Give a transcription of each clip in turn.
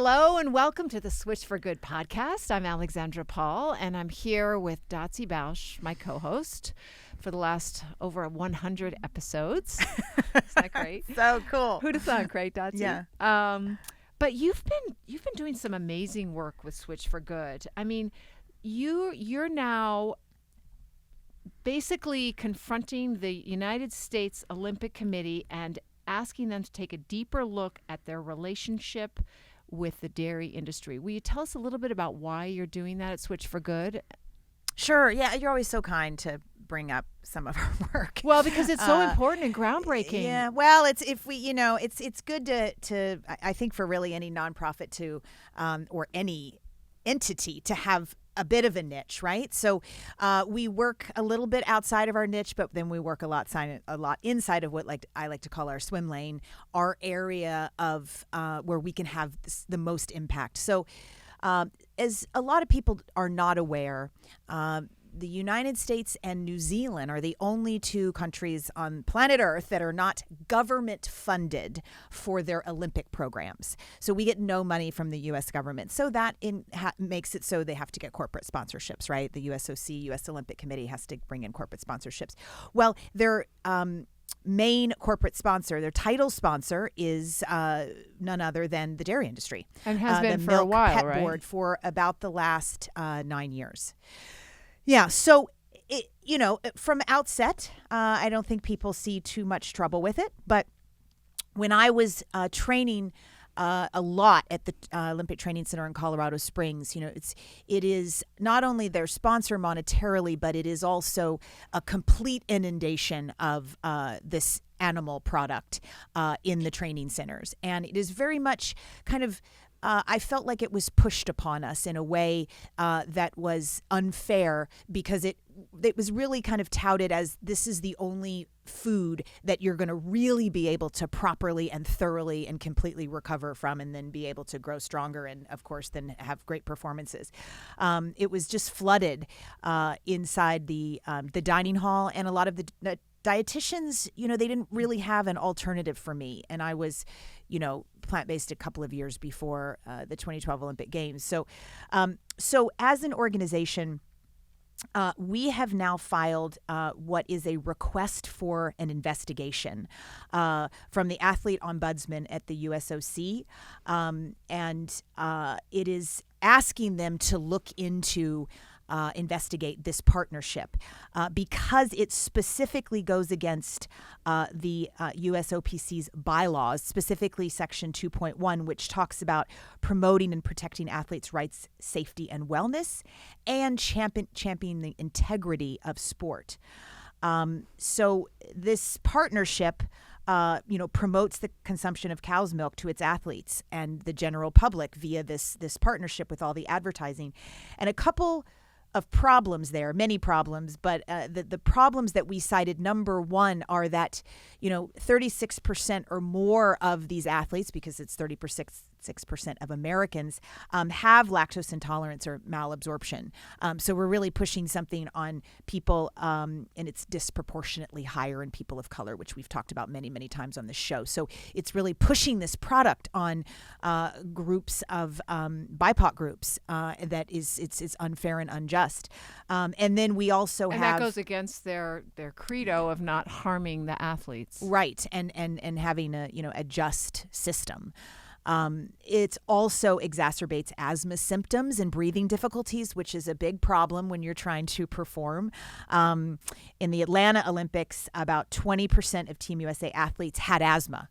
Hello and welcome to the Switch for Good podcast. I'm Alexandra Paul and I'm here with Dotsie Bausch, my co-host, for the last over 100 episodes. Isn't that great? So cool. Who'd have thought, great, Dotsie? Yeah. But you've been doing some amazing work with Switch for Good. I mean, you're now basically confronting the United States Olympic Committee and asking them to take a deeper look at their relationship with the dairy industry. Will you tell us a little bit about why you're doing that at Switch for Good? Sure. Yeah, you're always so kind to bring up some of our work. Well, because it's so important and groundbreaking. Yeah. Well, it's good to I think for really any nonprofit to or any entity to have a bit of a niche, right? So we work a little bit outside of our niche, but then we work a lot inside of what I like to call our swim lane, our area of where we can have the most impact. So as a lot of people are not aware, the United States and New Zealand are the only two countries on planet Earth that are not government funded for their Olympic programs. So we get no money from the U.S. government. So that makes it so they have to get corporate sponsorships, right? The USOC, U.S. Olympic Committee, has to bring in corporate sponsorships. Well, their main corporate sponsor, their title sponsor, is none other than the dairy industry. And has been for a Milk while, Pet right? Board for about the last 9 years. Yeah, so, from outset, I don't think people see too much trouble with it. But when I was training a lot at the Olympic Training Center in Colorado Springs, it is not only their sponsor monetarily, but it is also a complete inundation of this animal product in the training centers. And it is very much kind of I felt like it was pushed upon us in a way that was unfair because it was really kind of touted as this is the only food that you're going to really be able to properly and thoroughly and completely recover from and then be able to grow stronger and, of course, then have great performances. It was just flooded inside the dining hall, and a lot of the dietitians, they didn't really have an alternative for me. And I was, plant-based a couple of years before the 2012 Olympic Games. So as an organization, we have now filed what is a request for an investigation from the athlete ombudsman at the USOC. And it is asking them to look into investigate this partnership because it specifically goes against the USOPC's bylaws, specifically Section 2.1, which talks about promoting and protecting athletes' rights, safety, and wellness, and championing the integrity of sport. So this partnership promotes the consumption of cow's milk to its athletes and the general public via this partnership with all the advertising. And a couple of problems there, many problems, but the problems that we cited, number one, are that 36% or more of these athletes, because it's 36% of Americans, have lactose intolerance or malabsorption. So we're really pushing something on people, and it's disproportionately higher in people of color, which we've talked about many, many times on the show. So it's really pushing this product on groups of BIPOC groups that it's unfair and unjust. And then we also and have... that goes against their credo of not harming the athletes. Right, and having a just system. It also exacerbates asthma symptoms and breathing difficulties, which is a big problem when you're trying to perform. In the Atlanta Olympics, about 20% of Team USA athletes had asthma.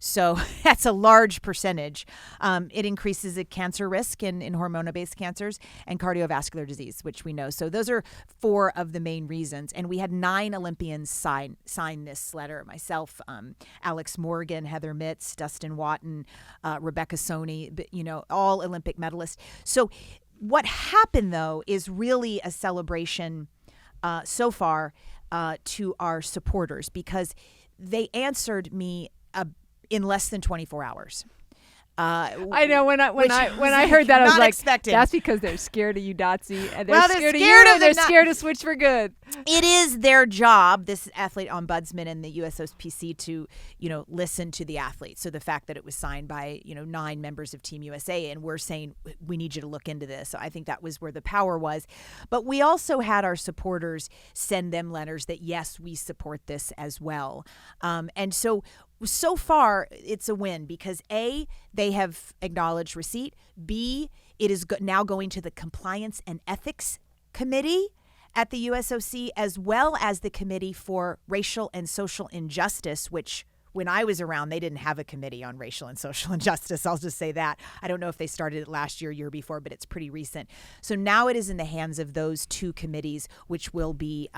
So that's a large percentage. It increases the cancer risk in hormonal-based cancers and cardiovascular disease, which we know. So those are 4 of the main reasons. And we had 9 Olympians sign this letter. Myself, Alex Morgan, Heather Mitz, Dustin Watton, Rebecca Soni, all Olympic medalists. So what happened, though, is really a celebration so far to our supporters because they answered me in less than 24 hours. I know when I was heard that I was not like, expected. that's because they're scared of you, Dotsie, and Well, they're they're scared of scared you, of and they're the not- scared of Switch for Good. It is their job, this athlete ombudsman and the USOPC, to, listen to the athletes. So the fact that it was signed by, 9 members of Team USA, and we're saying, we need you to look into this. So I think that was where the power was. But we also had our supporters send them letters that, yes, we support this as well. And so far, it's a win because A, they have acknowledged receipt. B, it is now going to the Compliance and Ethics Committee at the USOC, as well as the Committee for Racial and Social Injustice, which when I was around, they didn't have a committee on racial and social injustice. I'll just say that. I don't know if they started it last year before, but it's pretty recent. So now it is in the hands of those 2 committees, which will be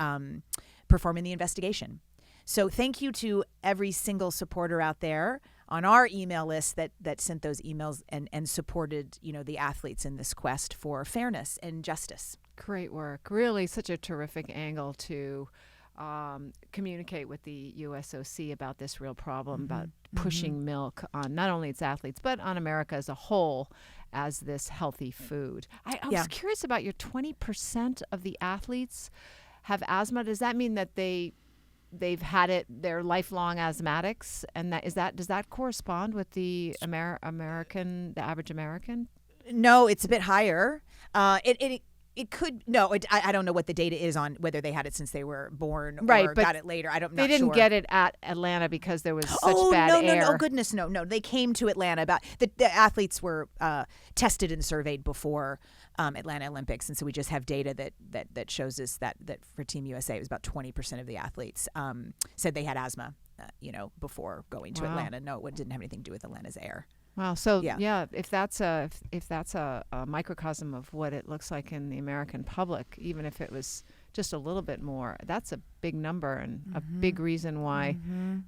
performing the investigation. So thank you to every single supporter out there on our email list that sent those emails and supported, the athletes in this quest for fairness and justice. Great work. Really such a terrific angle to communicate with the USOC about this real problem, about pushing milk on not only its athletes, but on America as a whole as this healthy food. I was curious about your 20% of the athletes have asthma. Does that mean that they've had it, they're lifelong asthmatics, and does that correspond with the the average American? No, it's a bit higher. It could I don't know what the data is on whether they had it since they were born or got it later. They didn't get it at Atlanta because there was such bad air. Oh goodness, no. They came to Atlanta about the athletes were tested and surveyed before Atlanta Olympics, and so we just have data that shows us that for Team USA it was about 20% of the athletes said they had asthma, before going to Atlanta. No, it didn't have anything to do with Atlanta's air. Wow. So if that's a microcosm of what it looks like in the American public, even if it was just a little bit more, that's a big number and a big reason why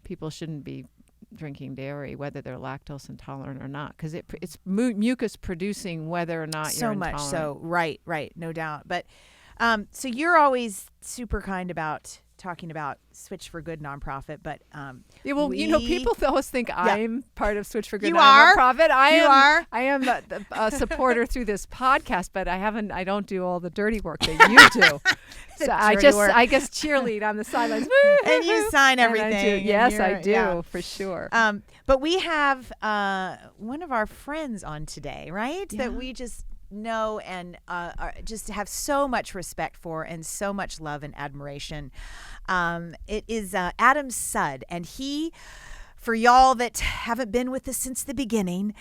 people shouldn't be drinking dairy, whether they're lactose intolerant or not, because it's mucus producing whether or not you're intolerant. So much so, right, no doubt. But so you're always super kind about talking about Switch for Good nonprofit, but people always think I'm part of Switch for Good nonprofit. I am a supporter through this podcast, but I don't do all the dirty work that you do. So I guess cheerlead on the sidelines. And you sign everything. Yes, I do, for sure. But we have one of our friends on today, right? Yeah. That we just know and just have so much respect for and so much love and admiration. It is Adam Sudd, and he, for y'all that haven't been with us since the beginning,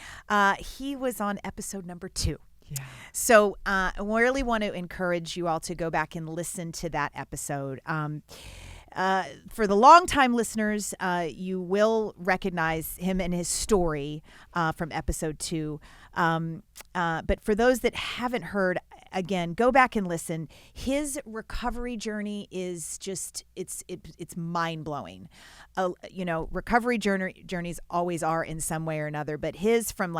he was on episode number 2. Yeah. So I really want to encourage you all to go back and listen to that episode. For the longtime listeners, you will recognize him and his story from episode 2. But for those that haven't heard, again, go back and listen. His recovery journey is just, it's mind-blowing. Recovery journeys always are in some way or another, but his from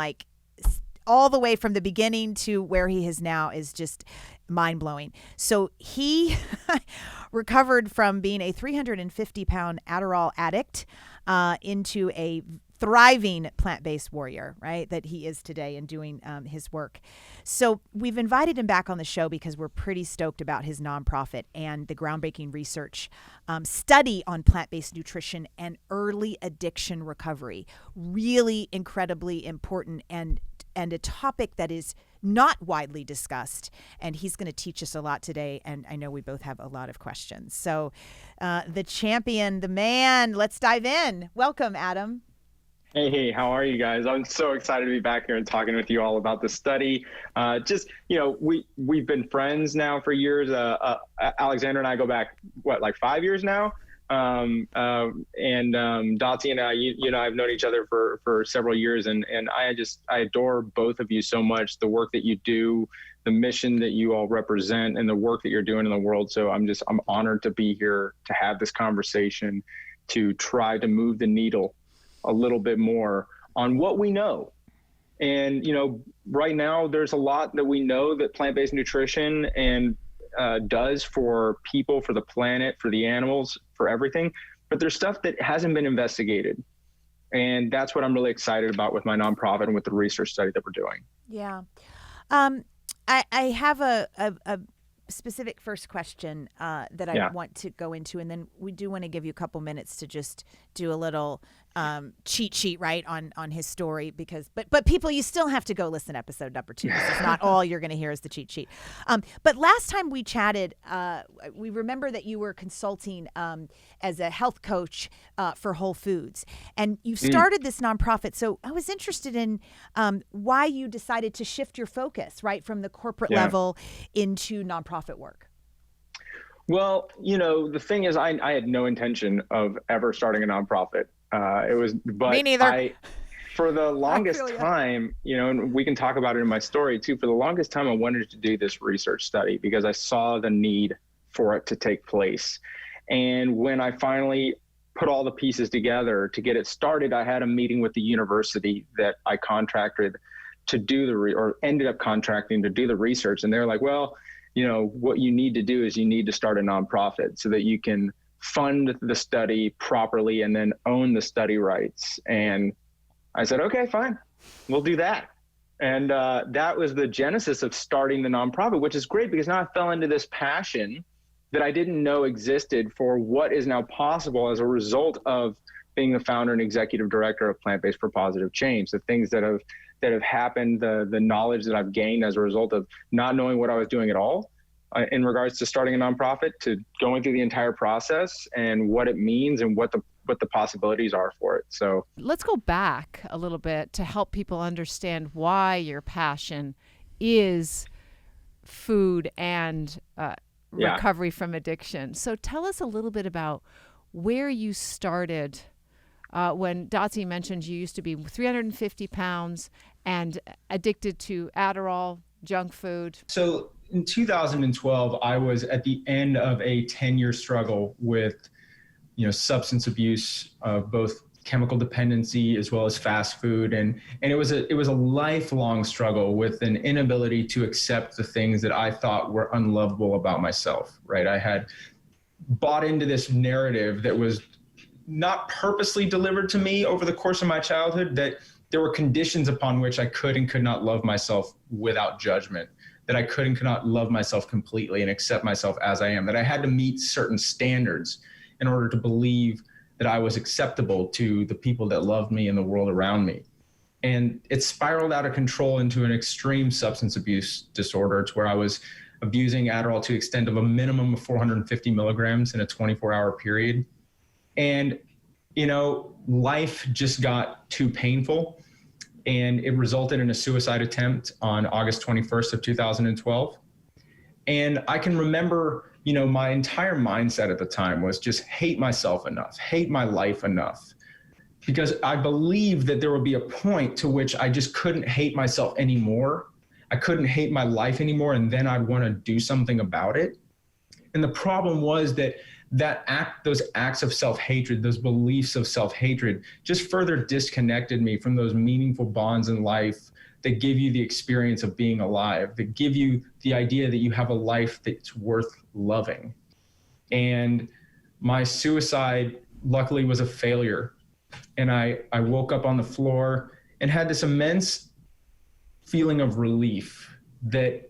all the way from the beginning to where he is now is just mind-blowing. So he recovered from being a 350-pound Adderall addict into a thriving plant-based warrior, right, that he is today and doing his work. So we've invited him back on the show because we're pretty stoked about his nonprofit and the groundbreaking research study on plant-based nutrition and early addiction recovery. Really incredibly important and a topic that is not widely discussed. And he's going to teach us a lot today. And I know we both have a lot of questions. So the champion, the man, let's dive in. Welcome, Adam. Hey, how are you guys? I'm so excited to be back here and talking with you all about the study. We've been friends now for years. Alexander and I go back, 5 years now? And Dotsie and I, I've known each other for several years, and I adore both of you so much, the work that you do, the mission that you all represent, and the work that you're doing in the world. So I'm honored to be here to have this conversation, to try to move the needle a little bit more on what we know. And, right now there's a lot that we know that plant-based nutrition and does for people, for the planet, for the animals, for everything. But there's stuff that hasn't been investigated. And that's what I'm really excited about with my nonprofit and with the research study that we're doing. Yeah. I have a specific first question that I want to go into, and then we do want to give you a couple minutes to just do a little cheat sheet, right, on his story, because but people, you still have to go listen to episode number 2. This is not all you're going to hear is the cheat sheet. But last time we chatted, we remember that you were consulting as a health coach for Whole Foods, and you started this nonprofit. So I was interested in why you decided to shift your focus, right, from the corporate level into nonprofit work. Well, the thing is, I had no intention of ever starting a nonprofit. Me neither. For the longest time, and we can talk about it in my story too. For the longest time, I wanted to do this research study because I saw the need for it to take place. And when I finally put all the pieces together to get it started, I had a meeting with the university that I contracted to do or ended up contracting to do the research. And they're like, well, what you need to do is you need to start a nonprofit so that you can fund the study properly and then own the study rights. And I said, okay, fine, we'll do that. And that was the genesis of starting the nonprofit, which is great because now I fell into this passion that I didn't know existed for what is now possible as a result of being the founder and executive director of Plant-Based for Positive Change. The things that have happened, the knowledge that I've gained as a result of not knowing what I was doing at all in regards to starting a nonprofit, to going through the entire process and what it means and what the possibilities are for it. So let's go back a little bit to help people understand why your passion is food and recovery from addiction. So tell us a little bit about where you started. When Dotsie mentioned you used to be 350 pounds and addicted to Adderall, junk food. So in 2012, I was at the end of a 10-year struggle with, substance abuse, both chemical dependency as well as fast food. And it was a lifelong struggle with an inability to accept the things that I thought were unlovable about myself, right? I had bought into this narrative that was not purposely delivered to me over the course of my childhood, that there were conditions upon which I could and could not love myself without judgment, that I could and could not love myself completely and accept myself as I am, that I had to meet certain standards in order to believe that I was acceptable to the people that loved me and the world around me. And it spiraled out of control into an extreme substance abuse disorder, to where I was abusing Adderall to the extent of a minimum of 450 milligrams in a 24-hour period. And, life just got too painful, and it resulted in a suicide attempt on August 21st of 2012. And I can remember, my entire mindset at the time was just hate myself enough, hate my life enough, because I believed that there would be a point to which I just couldn't hate myself anymore. I couldn't hate my life anymore, and then I'd want to do something about it. And the problem was those acts of self-hatred, those beliefs of self-hatred, just further disconnected me from those meaningful bonds in life that give you the experience of being alive, that give you the idea that you have a life that's worth loving. And my suicide, luckily, was a failure. And I woke up on the floor and had this immense feeling of relief that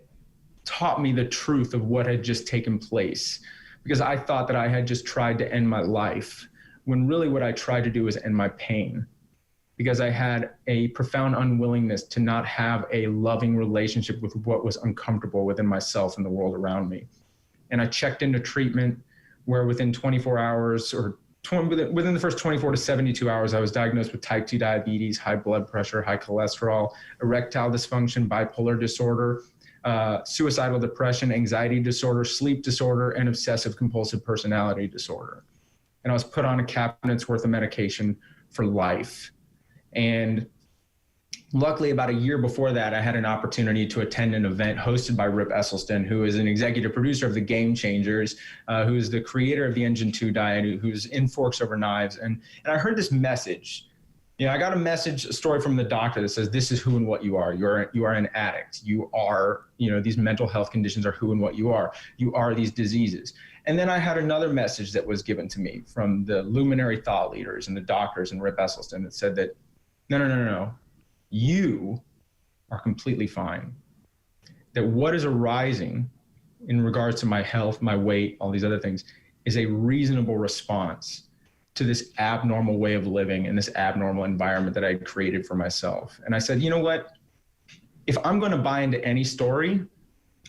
taught me the truth of what had just taken place. Because I thought that I had just tried to end my life, when really what I tried to do was end my pain. Because I had a profound unwillingness to not have a loving relationship with what was uncomfortable within myself and the world around me. And I checked into treatment, where within 24 hours or within the first 24 to 72 hours, I was diagnosed with type 2 diabetes, high blood pressure, high cholesterol, erectile dysfunction, bipolar disorder, suicidal depression, anxiety disorder, sleep disorder, and obsessive compulsive personality disorder. And I was put on a cabinet's worth of medication for life. And luckily, about a year before that, I had an opportunity to attend an event hosted by Rip Esselstyn, who is an executive producer of the Game Changers, who is the creator of the Engine 2 diet, who's in Forks Over Knives. And I heard this message. I got a story from the doctor that says, this is who and what you are. You are an addict. You are, these mental health conditions are who and what you are. You are these diseases. And then I had another message that was given to me from the luminary thought leaders and the doctors and Rip Esselstyn that said that, no, you are completely fine. That what is arising in regards to my health, my weight, all these other things is a reasonable response to this abnormal way of living and this abnormal environment that I had created for myself. And I said, you know what? If I'm going to buy into any story,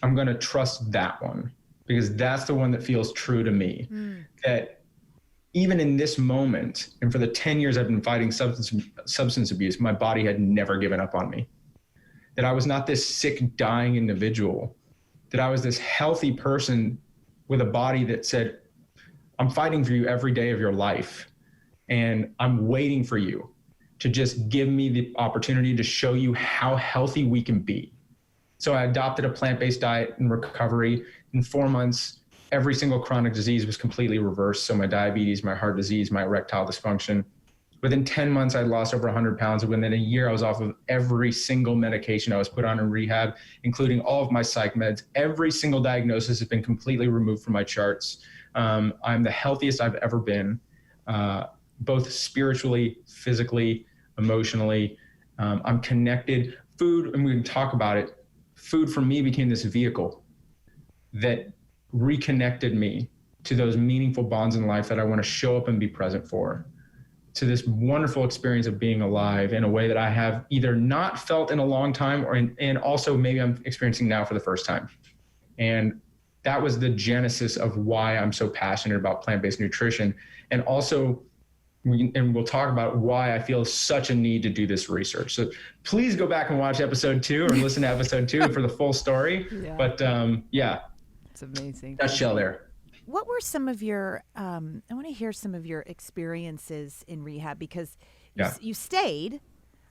I'm going to trust that one, because that's the one that feels true to me. That even in this moment, and for the 10 years I've been fighting substance abuse, my body had never given up on me. That I was not this sick, dying individual, that I was this healthy person with a body that said, I'm fighting for you every day of your life. And I'm waiting for you to just give me the opportunity to show you how healthy we can be. So I adopted a plant-based diet in recovery. In 4 months, every single chronic disease was completely reversed. So my diabetes, my heart disease, my erectile dysfunction. Within 10 months, I'd lost over 100 pounds. Within a year, I was off of every single medication I was put on in rehab, including all of my psych meds. Every single diagnosis has been completely removed from my charts. I'm the healthiest I've ever been, both spiritually, physically, emotionally. I'm connected. Food, and we can talk about it, food for me became this vehicle that reconnected me to those meaningful bonds in life that I want to show up and be present for, to this wonderful experience of being alive in a way that I have either not felt in a long time, and also maybe I'm experiencing now for the first time. And that was the genesis of why I'm so passionate about plant-based nutrition. And also, we'll talk about why I feel such a need to do this research. So please go back and watch episode 2 or listen to episode 2 for the full story. Yeah. But yeah, It's amazing. nutshell there. What were some of your, I want to hear some of your experiences in rehab, because you stayed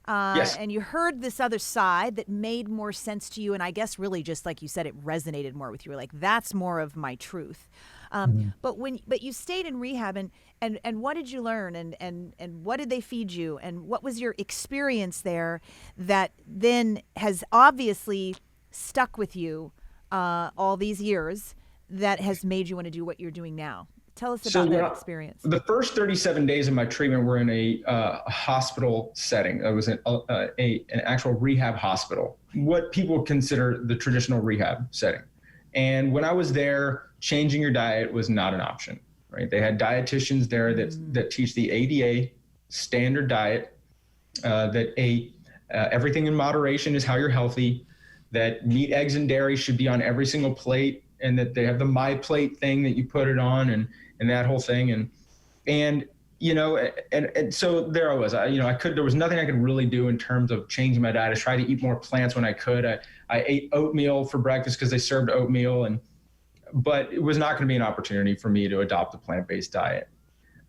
Yes. and you heard this other side that made more sense to you. And I guess really just like you said, it resonated more with you. Like, that's more of my truth. But you stayed in rehab, and what did you learn, and what did they feed you, and what was your experience there that then has obviously stuck with you all these years, that has made you want to do what you're doing now? Tell us about that experience. The first 37 days of my treatment were in a hospital setting. It was an actual rehab hospital, what people consider the traditional rehab setting. And when I was there, changing your diet was not an option, right? They had dietitians there that teach the ADA standard diet, that everything in moderation is how you're healthy, that meat, eggs, and dairy should be on every single plate, and that they have the My Plate thing that you put it on, and that whole thing. And you know, and so there I was. There was nothing I could really do in terms of changing my diet. I tried to eat more plants when I could. I ate oatmeal for breakfast because they served oatmeal, but it was not going to be an opportunity for me to adopt a plant-based diet.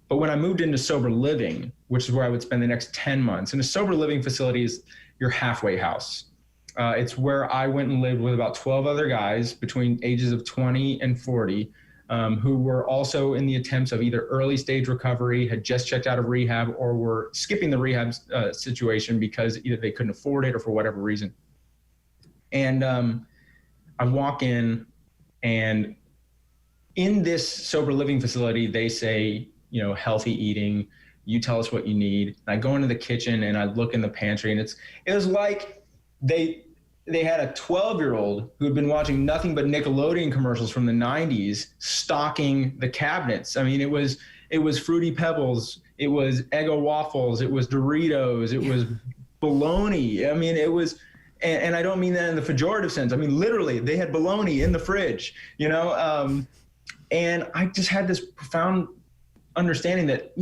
But when I moved into sober living, which is where I would spend the next 10 months, and a sober living facility is your halfway house. It's where I went and lived with about 12 other guys between ages of 20 and 40, who were also in the attempts of either early stage recovery, had just checked out of rehab, or were skipping the rehab situation because either they couldn't afford it or for whatever reason. And I walk in, and in this sober living facility, they say, healthy eating, you tell us what you need. And I go into the kitchen and I look in the pantry, and it was like they had a 12-year-old who had been watching nothing but Nickelodeon commercials from the 90s stocking the cabinets. I mean, it was Fruity Pebbles, it was Eggo waffles, it was Doritos, it was bologna. I mean, it was, and I don't mean that in the pejorative sense. I mean, literally, they had bologna in the fridge, and I just had this profound understanding that,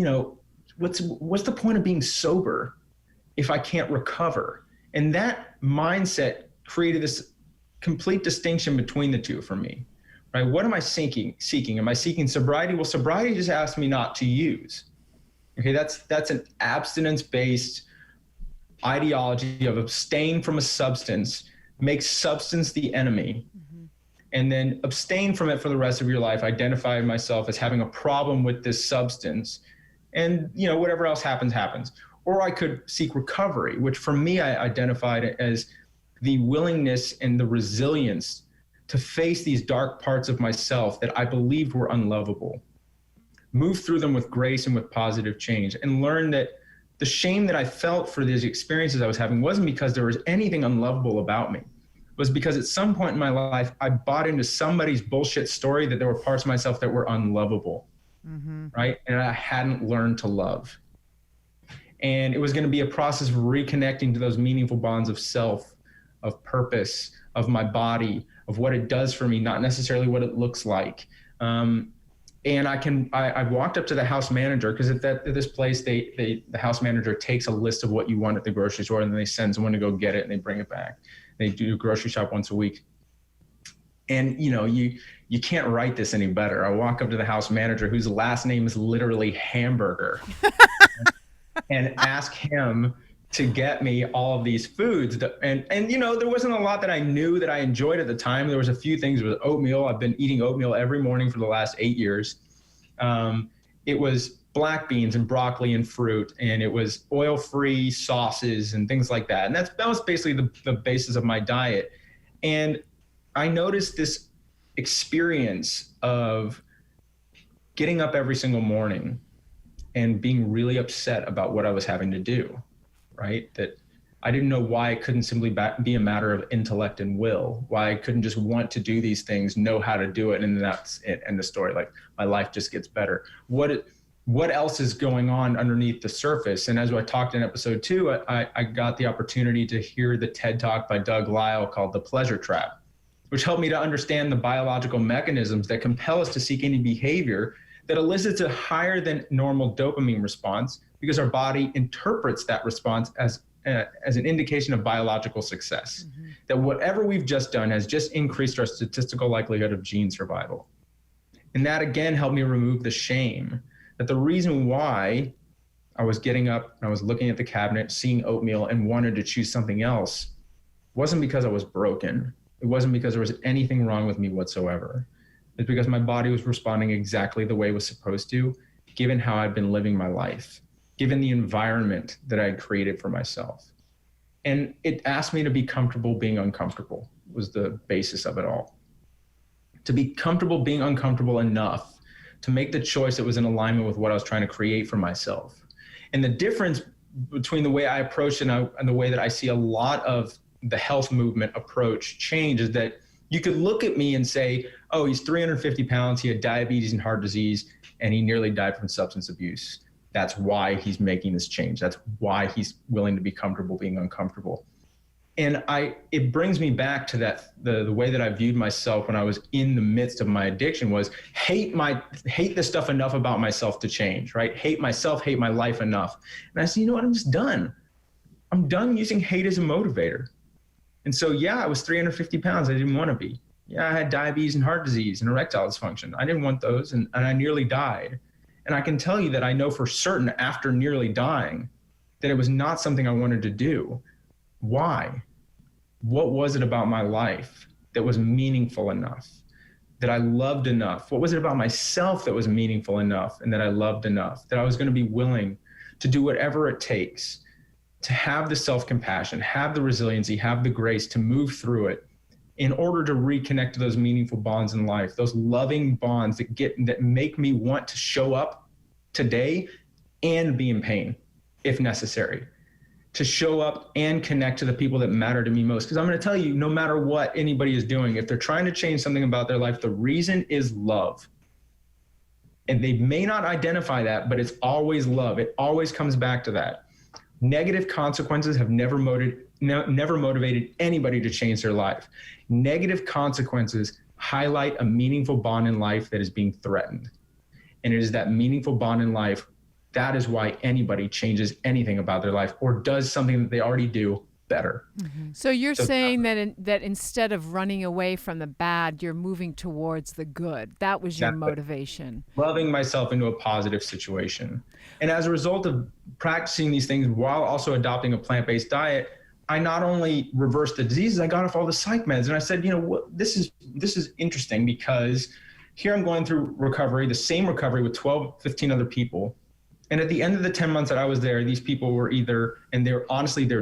what's the point of being sober if I can't recover? And that mindset created this complete distinction between the two for me, right? What am I seeking? Am I seeking sobriety? Well, sobriety just asks me not to use. Okay, that's an abstinence-based ideology of abstain from a substance, make substance the enemy, and then abstain from it for the rest of your life, identify myself as having a problem with this substance, and whatever else happens. Or I could seek recovery, which for me, I identified as the willingness and the resilience to face these dark parts of myself that I believed were unlovable, move through them with grace and with positive change, and learn that the shame that I felt for these experiences I was having wasn't because there was anything unlovable about me. It was because at some point in my life, I bought into somebody's bullshit story that there were parts of myself that were unlovable, right? And I hadn't learned to love. And it was going to be a process of reconnecting to those meaningful bonds of self, of purpose, of my body, of what it does for me, not necessarily what it looks like. And I walked up to the house manager, because at this place, the house manager takes a list of what you want at the grocery store, and then they send someone to go get it and they bring it back. They do grocery shop once a week. And you can't write this any better. I walk up to the house manager, whose last name is literally Hamburger, and ask him to get me all of these foods. And there wasn't a lot that I knew that I enjoyed at the time. There was a few things. It was oatmeal. I've been eating oatmeal every morning for the last 8 years. It was black beans and broccoli and fruit, and it was oil-free sauces and things like that. And that was basically the basis of my diet. And I noticed this experience of getting up every single morning and being really upset about what I was having to do, right? That I didn't know why it couldn't simply be a matter of intellect and will, why I couldn't just want to do these things, know how to do it, and that's it, end of story. Like, my life just gets better. What else is going on underneath the surface? And as I talked in episode 2, I got the opportunity to hear the TED Talk by Doug Lisle called The Pleasure Trap, which helped me to understand the biological mechanisms that compel us to seek any behavior that elicits a higher than normal dopamine response, because our body interprets that response as an indication of biological success. That whatever we've just done has just increased our statistical likelihood of gene survival. And that again helped me remove the shame, that the reason why I was getting up and I was looking at the cabinet, seeing oatmeal, and wanted to choose something else wasn't because I was broken. It wasn't because there was anything wrong with me whatsoever. It's because my body was responding exactly the way it was supposed to, given how I'd been living my life, given the environment that I had created for myself. And it asked me to be comfortable being uncomfortable, was the basis of it all. To be comfortable being uncomfortable enough to make the choice that was in alignment with what I was trying to create for myself. And the difference between the way I approach it and the way that I see a lot of the health movement approach change is that you could look at me and say, oh, he's 350 pounds, he had diabetes and heart disease, and he nearly died from substance abuse. That's why he's making this change. That's why he's willing to be comfortable being uncomfortable. And it brings me back to that, the way that I viewed myself when I was in the midst of my addiction was hate the stuff enough about myself to change, right? Hate myself, hate my life enough. And I said, you know what, I'm just done. I'm done using hate as a motivator. And so, yeah, I was 350 pounds. I didn't want to be. Yeah, I had diabetes and heart disease and erectile dysfunction. I didn't want those, and I nearly died. And I can tell you that I know for certain after nearly dying that it was not something I wanted to do. Why? What was it about my life that was meaningful enough, that I loved enough? What was it about myself that was meaningful enough and that I loved enough, that I was going to be willing to do whatever it takes to have the self-compassion, have the resiliency, have the grace to move through it in order to reconnect to those meaningful bonds in life, those loving bonds that make me want to show up today and be in pain if necessary, to show up and connect to the people that matter to me most. Because I'm going to tell you, no matter what anybody is doing, if they're trying to change something about their life, the reason is love. And they may not identify that, but it's always love. It always comes back to that. Negative consequences have never motivated anybody to change their life. Negative consequences highlight a meaningful bond in life that is being threatened. And it is that meaningful bond in life, that is why anybody changes anything about their life or does something that they already do better. Mm-hmm. So you're saying that instead of running away from the bad, you're moving towards the good. That was your motivation. Loving myself into a positive situation. And as a result of practicing these things while also adopting a plant-based diet, I not only reversed the diseases, I got off all the psych meds. And I said, you know what, this is interesting, because here I'm going through recovery, the same recovery with 12, 15 other people. And at the end of the 10 months that I was there, these people were they're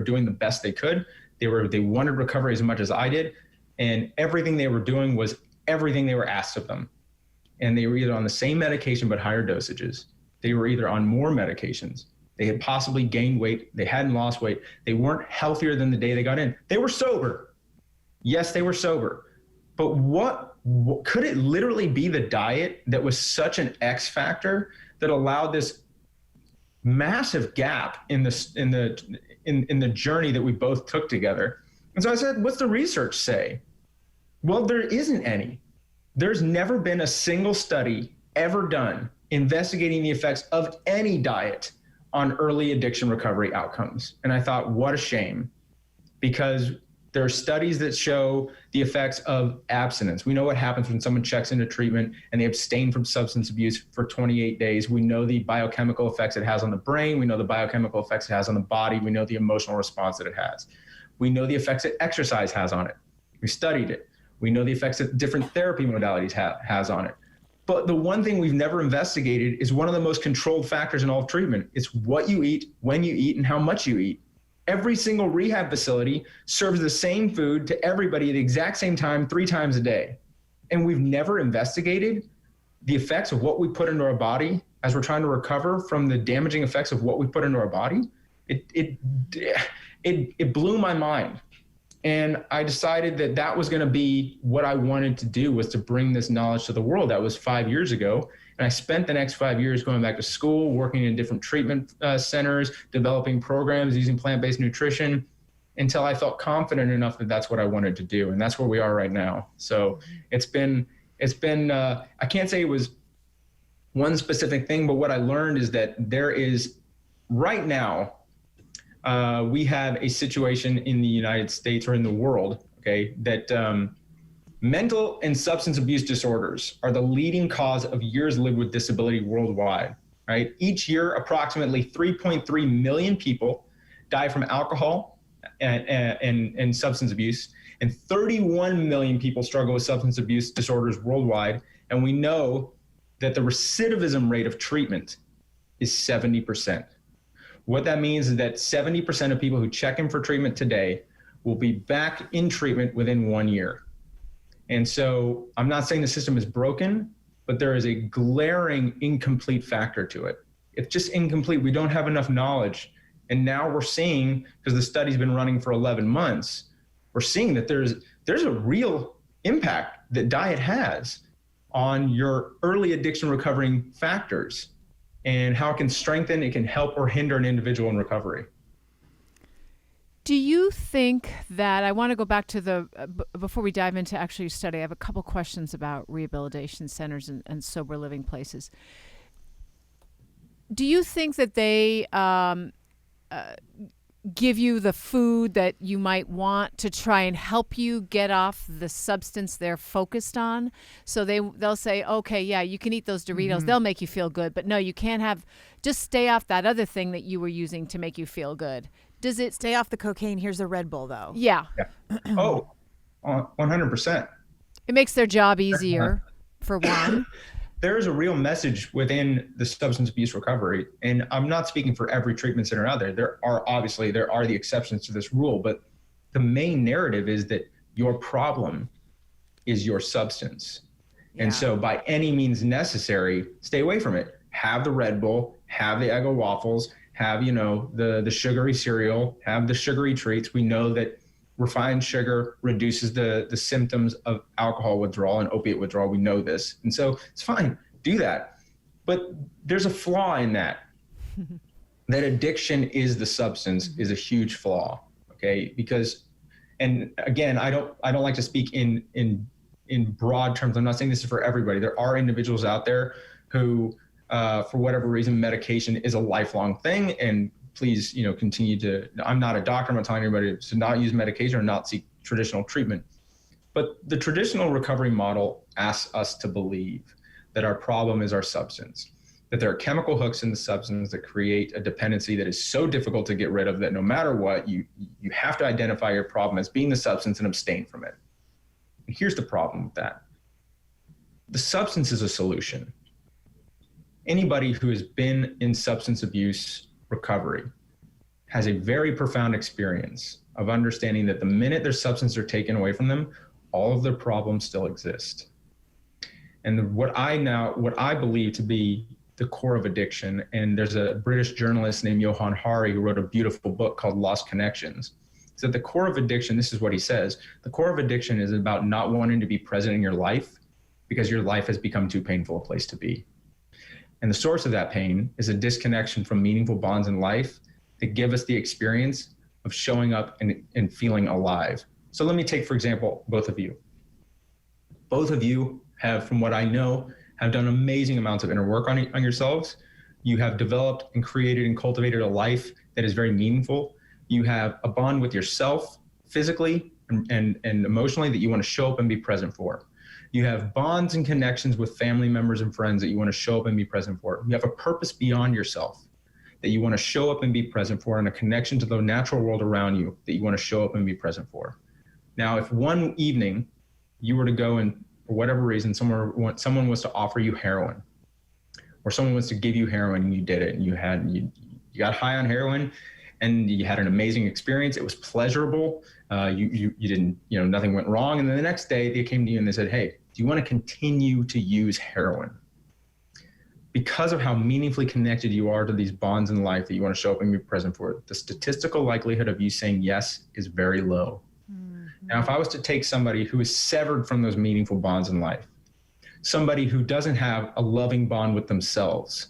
doing the best they could. They wanted recovery as much as I did. and everything they were doing was everything they were asked of them. And they were either on the same medication but higher dosages. They were either on more medications. They had possibly gained weight. They hadn't lost weight. They weren't healthier than the day they got in. They were sober. Yes, they were sober. But what could it literally be the diet that was such an X factor that allowed this massive gap in the journey that we both took together? And so I said, what's the research say? Well, there isn't any. There's never been a single study ever done investigating the effects of any diet on early addiction recovery outcomes. And I thought, what a shame, because there are studies that show the effects of abstinence. We know what happens when someone checks into treatment and they abstain from substance abuse for 28 days. We know the biochemical effects it has on the brain. We know the biochemical effects it has on the body. We know the emotional response that it has. We know the effects that exercise has on it. We studied it. We know the effects that different therapy modalities has on it. But the one thing we've never investigated is one of the most controlled factors in all of treatment. It's what you eat, when you eat, and how much you eat. Every single rehab facility serves the same food to everybody at the exact same time, 3 times a day. And we've never investigated the effects of what we put into our body as we're trying to recover from the damaging effects of what we put into our body. It blew my mind. And I decided that that was going to be what I wanted to do, was to bring this knowledge to the world. That was 5 years ago. And I spent the next 5 years going back to school, working in different treatment centers, developing programs, using plant-based nutrition, until I felt confident enough that that's what I wanted to do. And that's where we are right now. So it's been I can't say it was one specific thing, but what I learned is that there is right now, we have a situation in the United States or in the world, okay, that mental and substance abuse disorders are the leading cause of years lived with disability worldwide, right? Each year, approximately 3.3 million people die from alcohol and substance abuse, and 31 million people struggle with substance abuse disorders worldwide. And we know that the recidivism rate of treatment is 70%. What that means is that 70% of people who check in for treatment today will be back in treatment within 1 year. And so I'm not saying the system is broken, but there is a glaring incomplete factor to it. It's just incomplete. We don't have enough knowledge. And now we're seeing, because the study's been running for 11 months, we're seeing that there's a real impact that diet has on your early addiction recovering factors, and how it can strengthen, it can help or hinder an individual in recovery. Do you think that, I want to go back to before we dive into actually your study, I have a couple questions about rehabilitation centers and sober living places. Do you think that they give you the food that you might want to try and help you get off the substance they're focused on? So they'll say, okay, yeah, you can eat those Doritos. Mm-hmm. They'll make you feel good. But no, you can't just stay off that other thing that you were using to make you feel good. Does it stay off the cocaine? Here's a Red Bull, though. Yeah. Oh, 100%. It makes their job easier, for one. There is a real message within the substance abuse recovery, and I'm not speaking for every treatment center out there. There are the exceptions to this rule, but the main narrative is that your problem is your substance. Yeah. And so by any means necessary, stay away from it. Have the Red Bull, have the Eggo waffles, have, the sugary cereal, have the sugary treats. We know that refined sugar reduces the symptoms of alcohol withdrawal and opiate withdrawal. We know this. And so it's fine, do that. But there's a flaw in that. That addiction is the substance is a huge flaw, okay? Because, and again, I don't like to speak in broad terms. I'm not saying this is for everybody. There are individuals out there who, for whatever reason, medication is a lifelong thing, and please, continue to, I'm not a doctor, I'm not telling anybody to not use medication or not seek traditional treatment. But the traditional recovery model asks us to believe that our problem is our substance, that there are chemical hooks in the substance that create a dependency that is so difficult to get rid of that no matter what, you have to identify your problem as being the substance and abstain from it. And here's the problem with that. The substance is a solution. Anybody who has been in substance abuse recovery has a very profound experience of understanding that the minute their substances are taken away from them, all of their problems still exist. And what I believe to be the core of addiction, and there's a British journalist named Johann Hari who wrote a beautiful book called Lost Connections. So the core of addiction, this is what he says, the core of addiction is about not wanting to be present in your life because your life has become too painful a place to be. And the source of that pain is a disconnection from meaningful bonds in life that give us the experience of showing up and feeling alive. So let me take, for example, both of you. Both of you have, from what I know, have done amazing amounts of inner work on yourselves. You have developed and created and cultivated a life that is very meaningful. You have a bond with yourself physically and emotionally that you want to show up and be present for. You have bonds and connections with family members and friends that you want to show up and be present for. You have a purpose beyond yourself that you want to show up and be present for, and a connection to the natural world around you that you want to show up and be present for. Now, if one evening you were to go and, for whatever reason, someone was to offer you heroin, or someone was to give you heroin and you did it, and you got high on heroin and you had an amazing experience. It was pleasurable. You didn't, nothing went wrong. And then the next day they came to you and they said, hey, do you want to continue to use heroin? Because of how meaningfully connected you are to these bonds in life that you want to show up and be present for, the statistical likelihood of you saying yes is very low. Mm-hmm. Now, if I was to take somebody who is severed from those meaningful bonds in life, somebody who doesn't have a loving bond with themselves,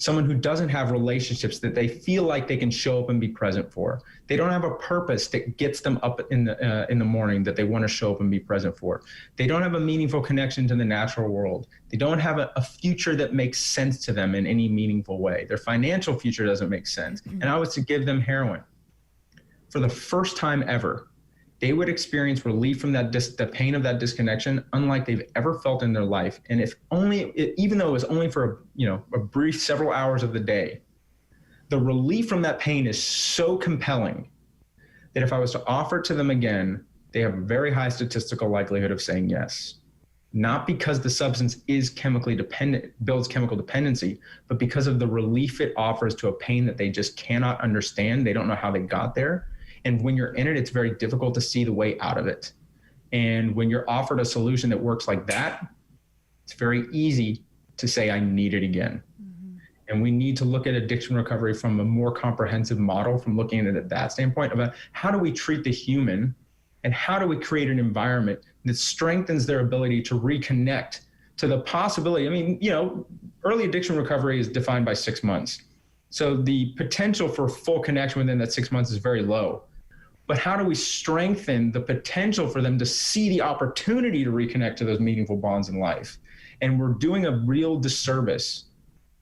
someone who doesn't have relationships that they feel like they can show up and be present for, they don't have a purpose that gets them up in the morning that they want to show up and be present for. They don't have a meaningful connection to the natural world. They don't have a future that makes sense to them in any meaningful way. Their financial future doesn't make sense. Mm-hmm. And I was to give them heroin. For the first time ever, they would experience relief from the pain of that disconnection, unlike they've ever felt in their life. And even though it was only for a brief several hours of the day, the relief from that pain is so compelling that if I was to offer it to them again, they have a very high statistical likelihood of saying yes. Not because the substance is chemically dependent, builds chemical dependency, but because of the relief it offers to a pain that they just cannot understand. They don't know how they got there. And when you're in it, it's very difficult to see the way out of it. And when you're offered a solution that works like that, it's very easy to say, I need it again. Mm-hmm. And we need to look at addiction recovery from a more comprehensive model, from looking at it at that standpoint about how do we treat the human and how do we create an environment that strengthens their ability to reconnect to the possibility. I mean, early addiction recovery is defined by 6 months. So the potential for full connection within that 6 months is very low. But how do we strengthen the potential for them to see the opportunity to reconnect to those meaningful bonds in life? And we're doing a real disservice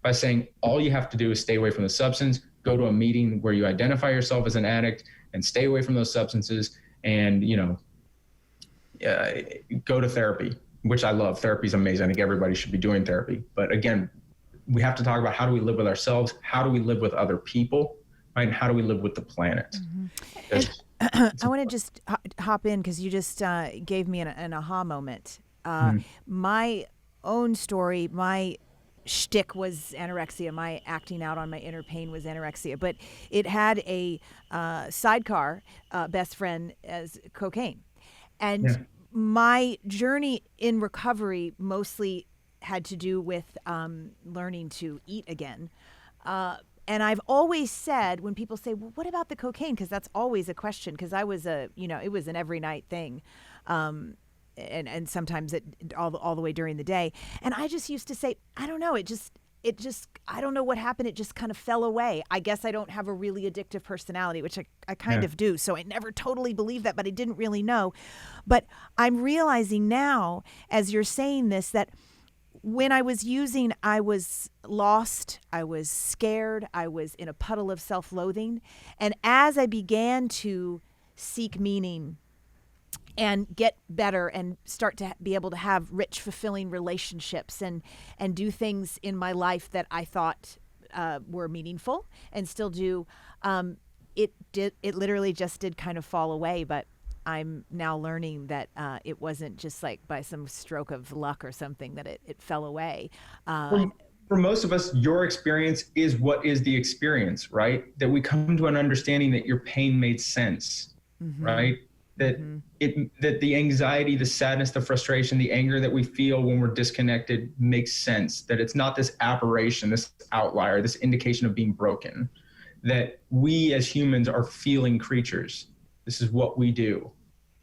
by saying all you have to do is stay away from the substance, go to a meeting where you identify yourself as an addict and stay away from those substances, and go to therapy, which I love. Therapy is amazing. I think everybody should be doing therapy. But again, we have to talk about how do we live with ourselves, how do we live with other people, right? And how do we live with the planet? Mm-hmm. I want to just hop in because you just gave me an aha moment. My own story, my shtick was anorexia. My acting out on my inner pain was anorexia. But it had a sidecar best friend as cocaine. And my journey in recovery mostly had to do with learning to eat again. And I've always said, when people say, well, what about the cocaine? Because that's always a question, because I was it was an every night thing. And sometimes all the way during the day. And I just used to say, I don't know, it just, I don't know what happened. It just kind of fell away. I guess I don't have a really addictive personality, which I kind of do. So I never totally believed that, but I didn't really know. But I'm realizing now, as you're saying this, that when I was using, I was lost, I was scared, I was in a puddle of self-loathing. And as I began to seek meaning and get better and start to be able to have rich, fulfilling relationships and do things in my life that I thought were meaningful and still do, it literally just did kind of fall away. But I'm now learning that it wasn't just like by some stroke of luck or something that it fell away. For most of us, your experience is what is the experience, right? That we come to an understanding that your pain made sense, mm-hmm. right? that that the anxiety, the sadness, the frustration, the anger that we feel when we're disconnected makes sense, that it's not this aberration, this outlier, this indication of being broken, that we as humans are feeling creatures. This is what we do.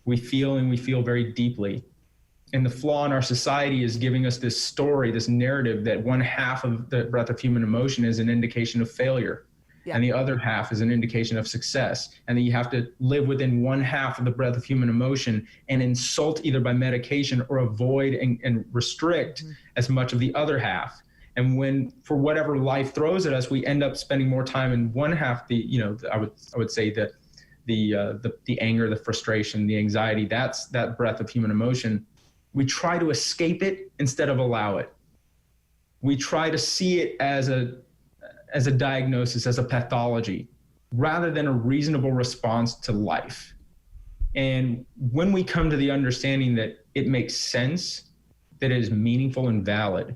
We feel, and we feel very deeply. And the flaw in our society is giving us this story, this narrative that one half of the breadth of human emotion is an indication of failure. Yeah. And the other half is an indication of success. And that you have to live within one half of the breadth of human emotion and insult either by medication or avoid and restrict as much of the other half. And when, for whatever life throws at us, we end up spending more time in one half, I would say that the anger, the frustration, the anxiety, that's that breadth of human emotion. We try to escape it instead of allow it. We try to see it as a diagnosis, as a pathology, rather than a reasonable response to life. And when we come to the understanding that it makes sense, that it is meaningful and valid,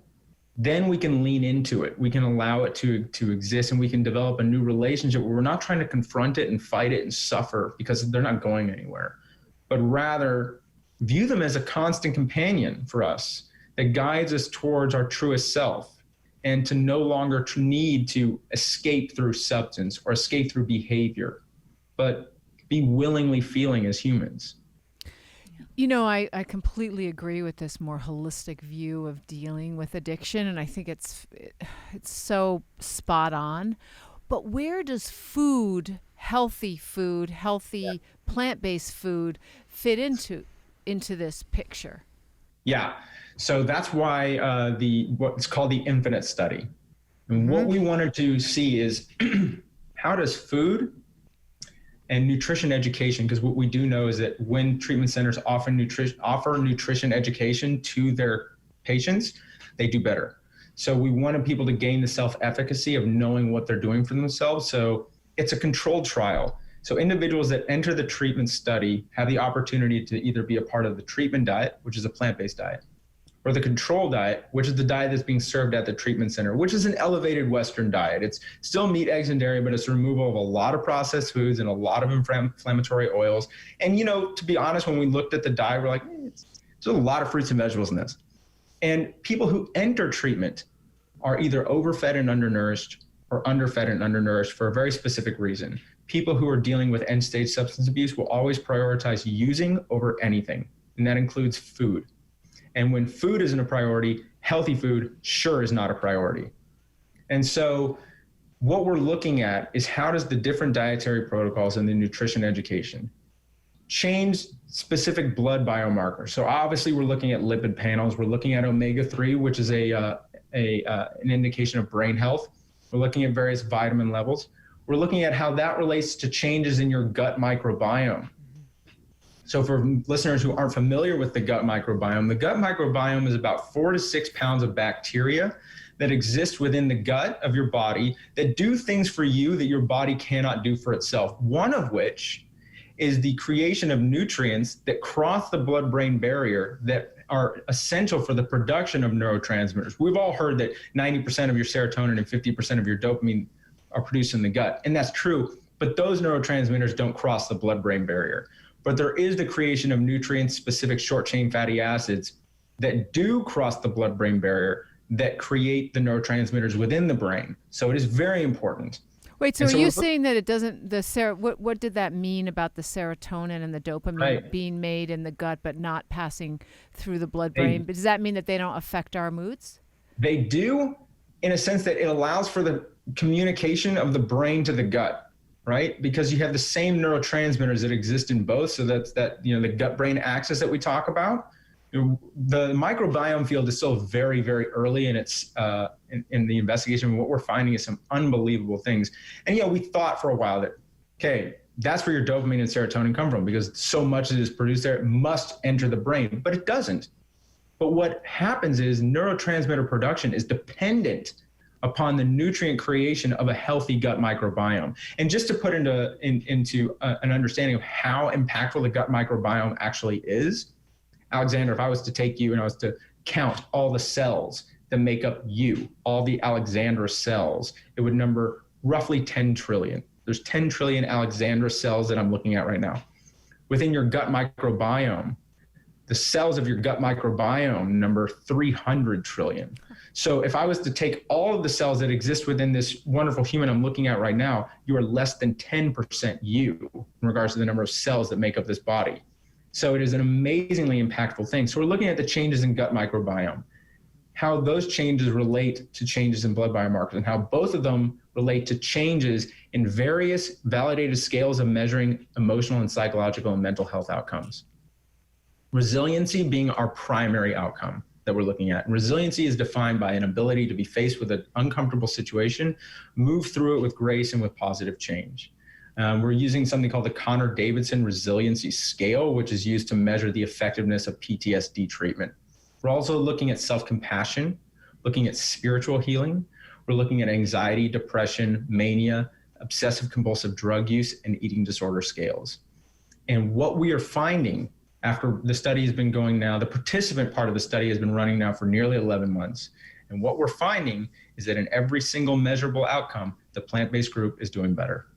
then we can lean into it. We can allow it to exist, and we can develop a new relationship where we're not trying to confront it and fight it and suffer because they're not going anywhere, but rather view them as a constant companion for us that guides us towards our truest self, and to no longer need to escape through substance or escape through behavior, but be willingly feeling as humans. You know, I completely agree with this more holistic view of dealing with addiction, and I think it's so spot on. But where does food, healthy plant-based food, fit into this picture? Yeah, so that's why what's called the Infinite Study. And what we wanted to see is how does food and nutrition education, because what we do know is that when treatment centers offer nutrition education to their patients, they do better. So we wanted people to gain the self-efficacy of knowing what they're doing for themselves. So it's a controlled trial. So individuals that enter the treatment study have the opportunity to either be a part of the treatment diet, which is a plant-based diet, or the control diet, which is the diet that's being served at the treatment center, which is an elevated Western diet. It's still meat, eggs, and dairy, but it's removal of a lot of processed foods and a lot of inflammatory oils. And, to be honest, when we looked at the diet, we're like, there's a lot of fruits and vegetables in this. And people who enter treatment are either overfed and undernourished or underfed and undernourished for a very specific reason. People who are dealing with end-stage substance abuse will always prioritize using over anything, and that includes food. And when food isn't a priority, healthy food sure is not a priority. And so what we're looking at is how does the different dietary protocols and the nutrition education change specific blood biomarkers. So obviously we're looking at lipid panels. We're looking at omega-3, which is an indication of brain health. We're looking at various vitamin levels. We're looking at how that relates to changes in your gut microbiome. So for listeners who aren't familiar with the gut microbiome is about 4 to 6 pounds of bacteria that exist within the gut of your body that do things for you that your body cannot do for itself. One of which is the creation of nutrients that cross the blood-brain barrier that are essential for the production of neurotransmitters. We've all heard that 90% of your serotonin and 50% of your dopamine are produced in the gut, and that's true, but those neurotransmitters don't cross the blood-brain barrier. But there is the creation of nutrient-specific short-chain fatty acids that do cross the blood-brain barrier that create the neurotransmitters within the brain. So it is very important. Wait, so are you saying that it doesn't, what did that mean about the serotonin and the dopamine being made in the gut but not passing through the blood-brain? Does that mean that they don't affect our moods? They do, in a sense that it allows for the communication of the brain to the gut. Right? Because you have the same neurotransmitters that exist in both. So that's the gut-brain axis that we talk about. The microbiome field is still very, very early in its in the investigation. What we're finding is some unbelievable things. And we thought for a while that, okay, that's where your dopamine and serotonin come from because so much that is produced there, it must enter the brain, but it doesn't. But what happens is neurotransmitter production is dependent upon the nutrient creation of a healthy gut microbiome. And just to put into an understanding of how impactful the gut microbiome actually is, Alexander, if I was to take you and I was to count all the cells that make up you, all the Alexandra cells, it would number roughly 10 trillion. There's 10 trillion Alexandra cells that I'm looking at right now. within your gut microbiome, the cells of your gut microbiome number 300 trillion. So if I was to take all of the cells that exist within this wonderful human I'm looking at right now, you are less than 10% you in regards to the number of cells that make up this body. So it is an amazingly impactful thing. So we're looking at the changes in gut microbiome, how those changes relate to changes in blood biomarkers, and how both of them relate to changes in various validated scales of measuring emotional and psychological and mental health outcomes. Resiliency being our primary outcome that we're looking at. And resiliency is defined by an ability to be faced with an uncomfortable situation, move through it with grace and with positive change. We're using something called the Connor-Davidson Resiliency Scale, which is used to measure the effectiveness of PTSD treatment. We're also looking at self-compassion, looking at spiritual healing. We're looking at anxiety, depression, mania, obsessive compulsive drug use, and eating disorder scales. And what we are finding after the study has been going now, the participant part of the study has been running now for nearly 11 months. And what we're finding is that in every single measurable outcome, the plant-based group is doing better.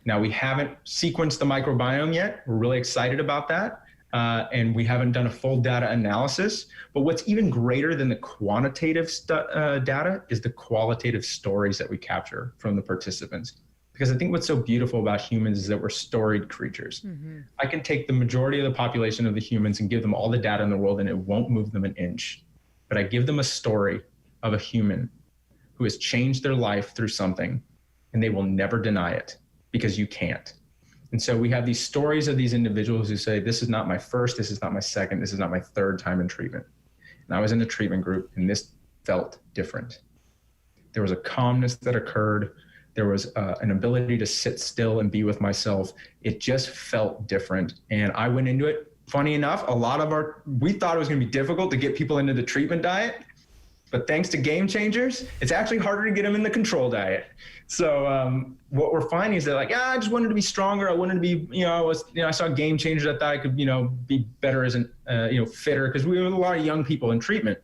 Now, we haven't sequenced the microbiome yet. We're really excited about that. And we haven't done a full data analysis. But what's even greater than the quantitative data is the qualitative stories that we capture from the participants. Because I think what's so beautiful about humans is that we're storied creatures. Mm-hmm. I can take the majority of the population of the humans and give them all the data in the world and it won't move them an inch. But I give them a story of a human who has changed their life through something, and they will never deny it because you can't. And so we have these stories of these individuals who say, this is not my first, this is not my second, this is not my third time in treatment. And I was in the treatment group and this felt different. There was a calmness that occurred. There was an ability to sit still and be with myself. It just felt different. And I went into it, funny enough, we thought it was gonna be difficult to get people into the treatment diet, but thanks to Game Changers, it's actually harder to get them in the control diet. So what we're finding is that I just wanted to be stronger. I wanted to be, I saw Game Changers. I thought I could, be better as fitter, because we have a lot of young people in treatment.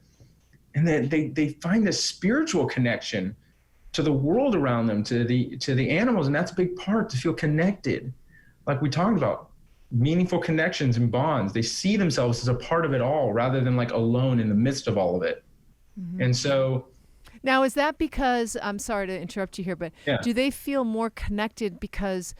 And then they find this spiritual connection to the world around them, to the animals. And that's a big part, to feel connected. Like we talked about, meaningful connections and bonds. They see themselves as a part of it all rather than alone in the midst of all of it. Mm-hmm. And so. Now, is that because, I'm sorry to interrupt you here, but yeah. Do they feel more connected because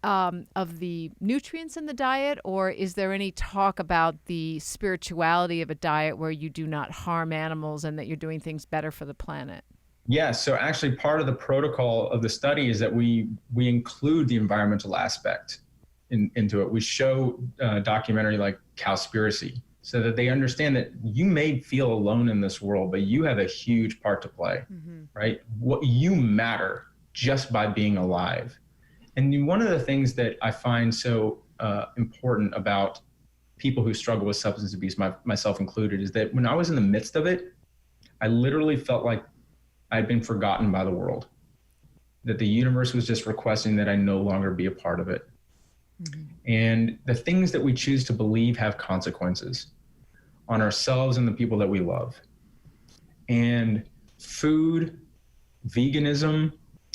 of the nutrients in the diet, or is there any talk about the spirituality of a diet where you do not harm animals and that you're doing things better for the planet? Yeah, so actually part of the protocol of the study is that we include the environmental aspect into it. We show a documentary like Cowspiracy so that they understand that you may feel alone in this world, but you have a huge part to play, mm-hmm. right? What you matter just by being alive. And one of the things that I find so important about people who struggle with substance abuse, myself included, is that when I was in the midst of it, I literally felt like I'd been forgotten by the world, that the universe was just requesting that I no longer be a part of it. Mm-hmm. And the things that we choose to believe have consequences on ourselves and the people that we love. And food, veganism,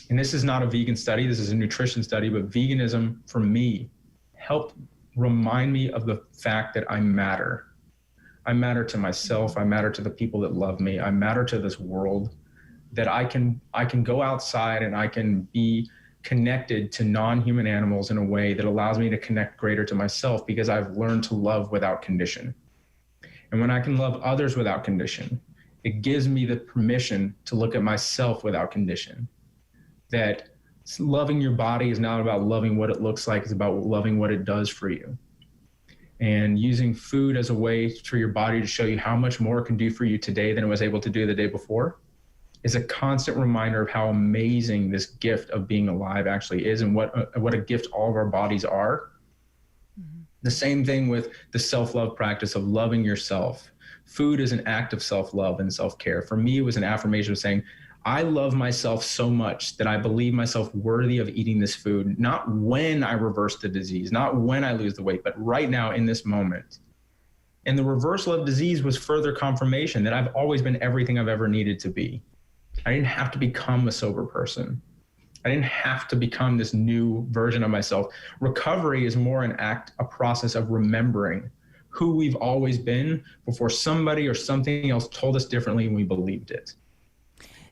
and this is not a vegan study, this is a nutrition study, but veganism for me helped remind me of the fact that I matter. I matter to myself, I matter to the people that love me, I matter to this world, that I can go outside and I can be connected to non-human animals in a way that allows me to connect greater to myself, because I've learned to love without condition. And when I can love others without condition, it gives me the permission to look at myself without condition. That loving your body is not about loving what it looks like, it's about loving what it does for you. And using food as a way for your body to show you how much more it can do for you today than it was able to do the day before is a constant reminder of how amazing this gift of being alive actually is, and what a gift all of our bodies are. Mm-hmm. The same thing with the self-love practice of loving yourself. Food is an act of self-love and self-care. For me, it was an affirmation of saying, I love myself so much that I believe myself worthy of eating this food, not when I reverse the disease, not when I lose the weight, but right now in this moment. And the reversal of disease was further confirmation that I've always been everything I've ever needed to be. I didn't have to become a sober person. I didn't have to become this new version of myself. Recovery is more a process of remembering who we've always been before somebody or something else told us differently and we believed it.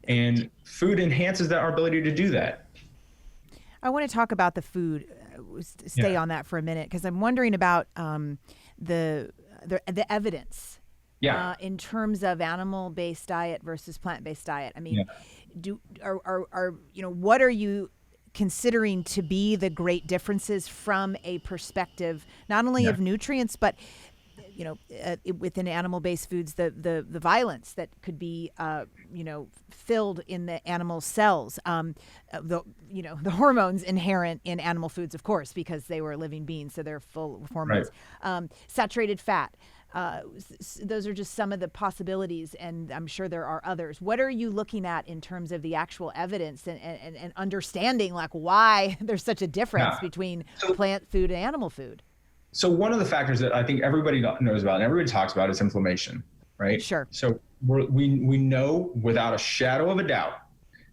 And food enhances our ability to do that. I want to talk about the food. Stay on that for a minute, because I'm wondering about the evidence in terms of animal-based diet versus plant-based diet. I mean, what are you considering to be the great differences from a perspective not only of nutrients, but within animal-based foods, the violence that could be filled in the animal cells, the hormones inherent in animal foods, of course, because they were living beings, so they're full of hormones. Saturated fat. Those are just some of the possibilities, and I'm sure there are others. What are you looking at in terms of the actual evidence and understanding, like, why there's such a difference between plant food and animal food? So one of the factors that I think everybody knows about and everybody talks about is inflammation, right? Sure. So we know without a shadow of a doubt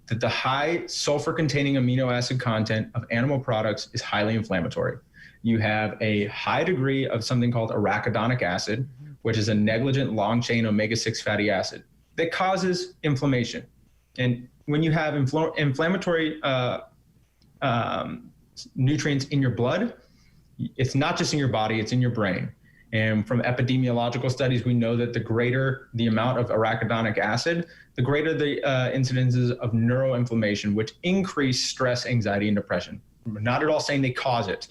that the high sulfur containing amino acid content of animal products is highly inflammatory. You have a high degree of something called arachidonic acid, which is a negligent long chain omega-6 fatty acid that causes inflammation. And when you have inflammatory nutrients in your blood, it's not just in your body, it's in your brain. And from epidemiological studies, we know that the greater the amount of arachidonic acid, the greater the incidences of neuroinflammation, which increase stress, anxiety, and depression. We're not at all saying they cause it,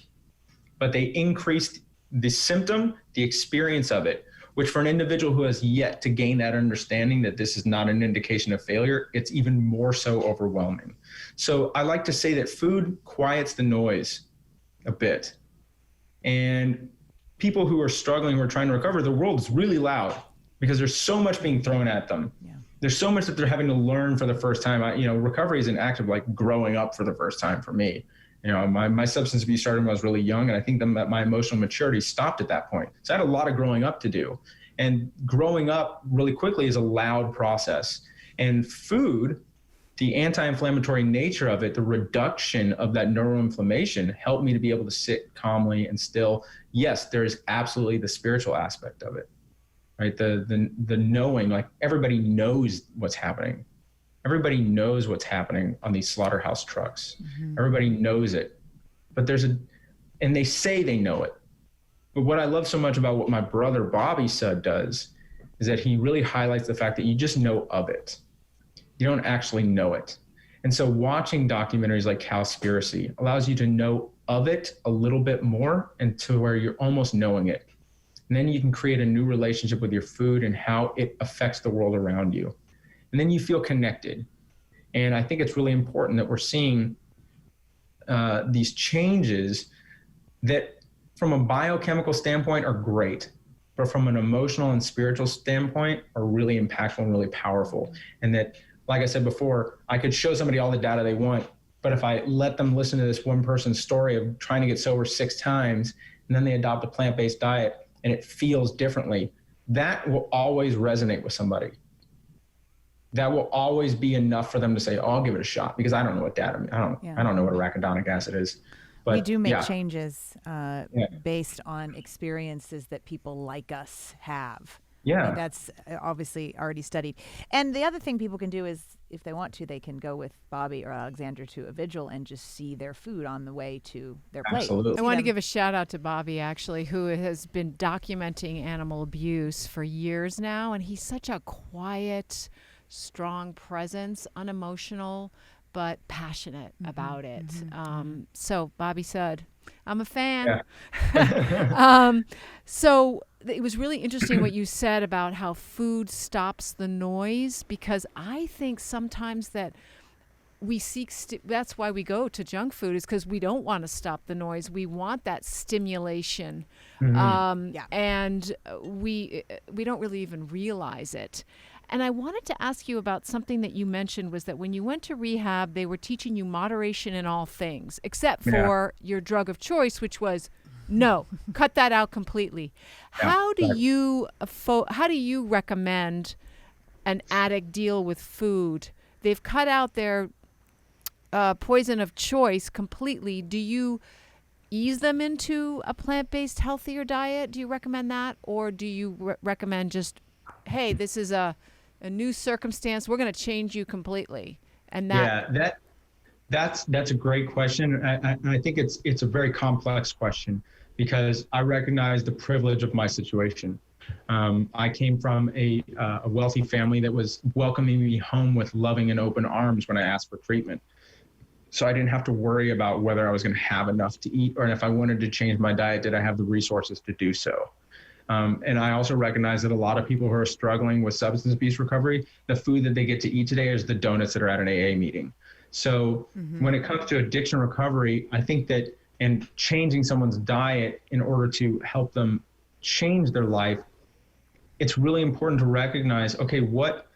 but they increase the symptom, the experience of it, which for an individual who has yet to gain that understanding that this is not an indication of failure, it's even more so overwhelming. So I like to say that food quiets the noise a bit. And people who are struggling, who are trying to recover, the world is really loud because there's so much being thrown at them. Yeah. There's so much that they're having to learn for the first time. Recovery is an act of like growing up for the first time for me. My substance abuse started when I was really young, and I think that my emotional maturity stopped at that point. So I had a lot of growing up to do. And growing up really quickly is a loud process. And food, the anti-inflammatory nature of it, the reduction of that neuroinflammation helped me to be able to sit calmly and still. Yes, there is absolutely the spiritual aspect of it, right? The knowing, like everybody knows what's happening. Everybody knows what's happening on these slaughterhouse trucks. Mm-hmm. Everybody knows it, but and they say they know it. But what I love so much about what my brother Bobby Sud does is that he really highlights the fact that you just know of it. You don't actually know it. And so watching documentaries like Cowspiracy allows you to know of it a little bit more, and to where you're almost knowing it. And then you can create a new relationship with your food and how it affects the world around you. And then you feel connected. And I think it's really important that we're seeing these changes that from a biochemical standpoint are great, but from an emotional and spiritual standpoint are really impactful and really powerful. And that, like I said before, I could show somebody all the data they want, but if I let them listen to this one person's story of trying to get sober 6 times, and then they adopt a plant-based diet and it feels differently, that will always resonate with somebody. That will always be enough for them to say, "Oh, I'll give it a shot," because I don't know what that. I don't know what arachidonic acid is. But we do make changes based on experiences that people like us have. Yeah. And that's obviously already studied. And the other thing people can do is, if they want to, they can go with Bobby or Alexandra to a vigil and just see their food on the way to their plate. Absolutely. I want to give a shout out to Bobby, actually, who has been documenting animal abuse for years now. And he's such a quiet, strong presence, unemotional, but passionate about it. So Bobby Sud, I'm a fan. Yeah. So it was really interesting what you said about how food stops the noise, because I think sometimes that we seek, that's why we go to junk food, is because we don't want to stop the noise. We want that stimulation. And we don't really even realize it. And I wanted to ask you about something that you mentioned, was that when you went to rehab, they were teaching you moderation in all things, except for your drug of choice, which was no, cut that out completely. How do you recommend an addict deal with food? They've cut out their poison of choice completely, do you ease them into a plant-based, healthier diet? Do you recommend that? Or do you recommend just, hey, this is a new circumstance, we're going to change you completely? And that, Yeah, that's a great question. I think it's a very complex question because I recognize the privilege of my situation. I came from a wealthy family that was welcoming me home with loving and open arms when I asked for treatment. So I didn't have to worry about whether I was going to have enough to eat, or if I wanted to change my diet, did I have the resources to do so? And I also recognize that a lot of people who are struggling with substance abuse recovery, the food that they get to eat today is the donuts that are at an AA meeting. So when it comes to addiction recovery, I think that in changing someone's diet in order to help them change their life, it's really important to recognize, okay, what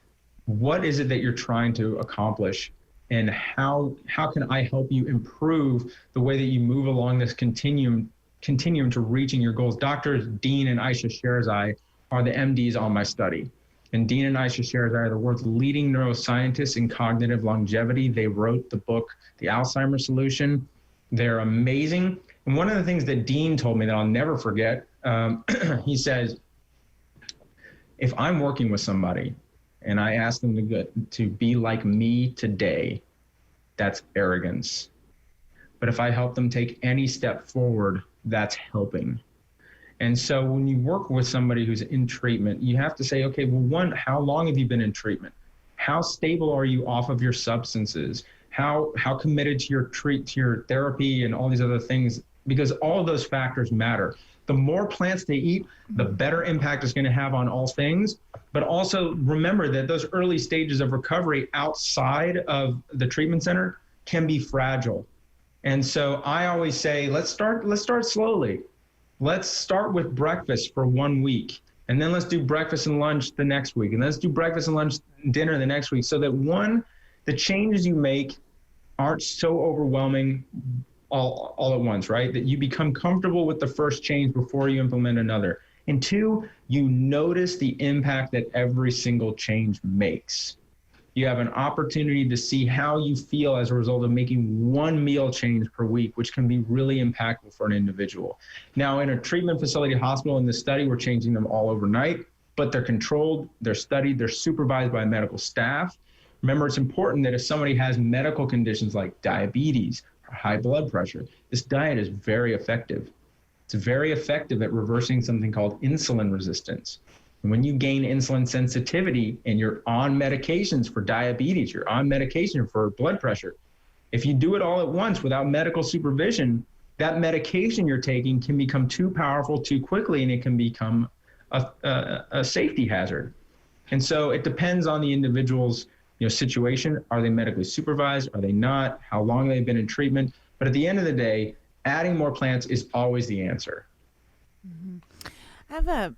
is it that you're trying to accomplish? And how can I help you improve the way that you move along this continuum to reaching your goals? Doctors Dean and Aisha Sherzai are the MDs on my study. And Dean and Aisha Sherzai are the world's leading neuroscientists in cognitive longevity. They wrote the book, The Alzheimer's Solution. They're amazing. And one of the things that Dean told me that I'll never forget, he says, if I'm working with somebody and I ask them to be like me today, that's arrogance. But if I help them take any step forward, that's helping. And so when you work with somebody who's in treatment, you have to say, okay, well, one, how long have you been in treatment? How stable are you off of your substances? How committed to your therapy and all these other things? Because all of those factors matter. The more plants they eat, the better impact it's going to have on all things. But also remember that those early stages of recovery outside of the treatment center can be fragile. And so I always say, let's start slowly. Let's start with breakfast for 1 week. And then let's do breakfast and lunch the next week. And let's do breakfast and lunch, dinner the next week. So that the changes you make aren't so overwhelming all at once, right? That you become comfortable with the first change before you implement another. And two, you notice the impact that every single change makes. You have an opportunity to see how you feel as a result of making one meal change per week, which can be really impactful for an individual. Now, in a treatment facility hospital in this study, we're changing them all overnight, but they're controlled, they're studied, they're supervised by medical staff. Remember, it's important that if somebody has medical conditions like diabetes or high blood pressure, this diet is very effective. It's very effective at reversing something called insulin resistance. And when you gain insulin sensitivity and you're on medications for diabetes, you're on medication for blood pressure, if you do it all at once without medical supervision, that medication you're taking can become too powerful too quickly, and it can become a safety hazard. And so it depends on the individual's situation. Are they medically supervised? Are they not? How long have they been in treatment? But at the end of the day, adding more plants is always the answer. Mm-hmm. I have a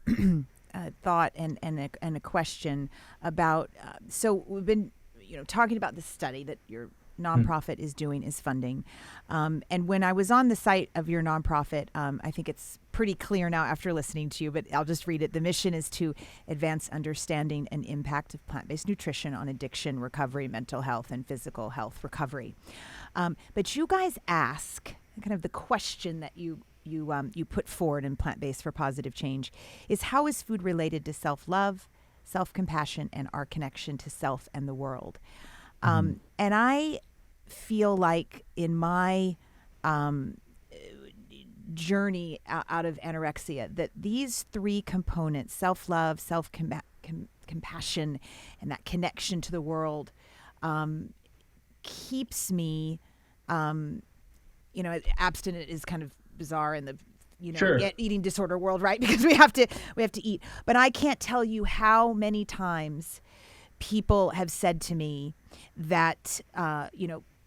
thought and a question about. So we've been, talking about this study that your nonprofit is doing, is funding, and when I was on the site of your nonprofit, I think it's pretty clear now after listening to you, but I'll just read it. The mission is to advance understanding and impact of plant-based nutrition on addiction recovery, mental health, and physical health recovery. But you guys ask kind of the question that you put forward in Plant-Based for Positive Change is, how is food related to self-love, self-compassion, and our connection to self and the world? And I feel like in my journey out of anorexia, that these three components, self-love, self-compassion, and that connection to the world, keeps me, abstinent is kind of bizarre in the Sure. eating disorder world, right? Because we have to eat. But I can't tell you how many times people have said to me that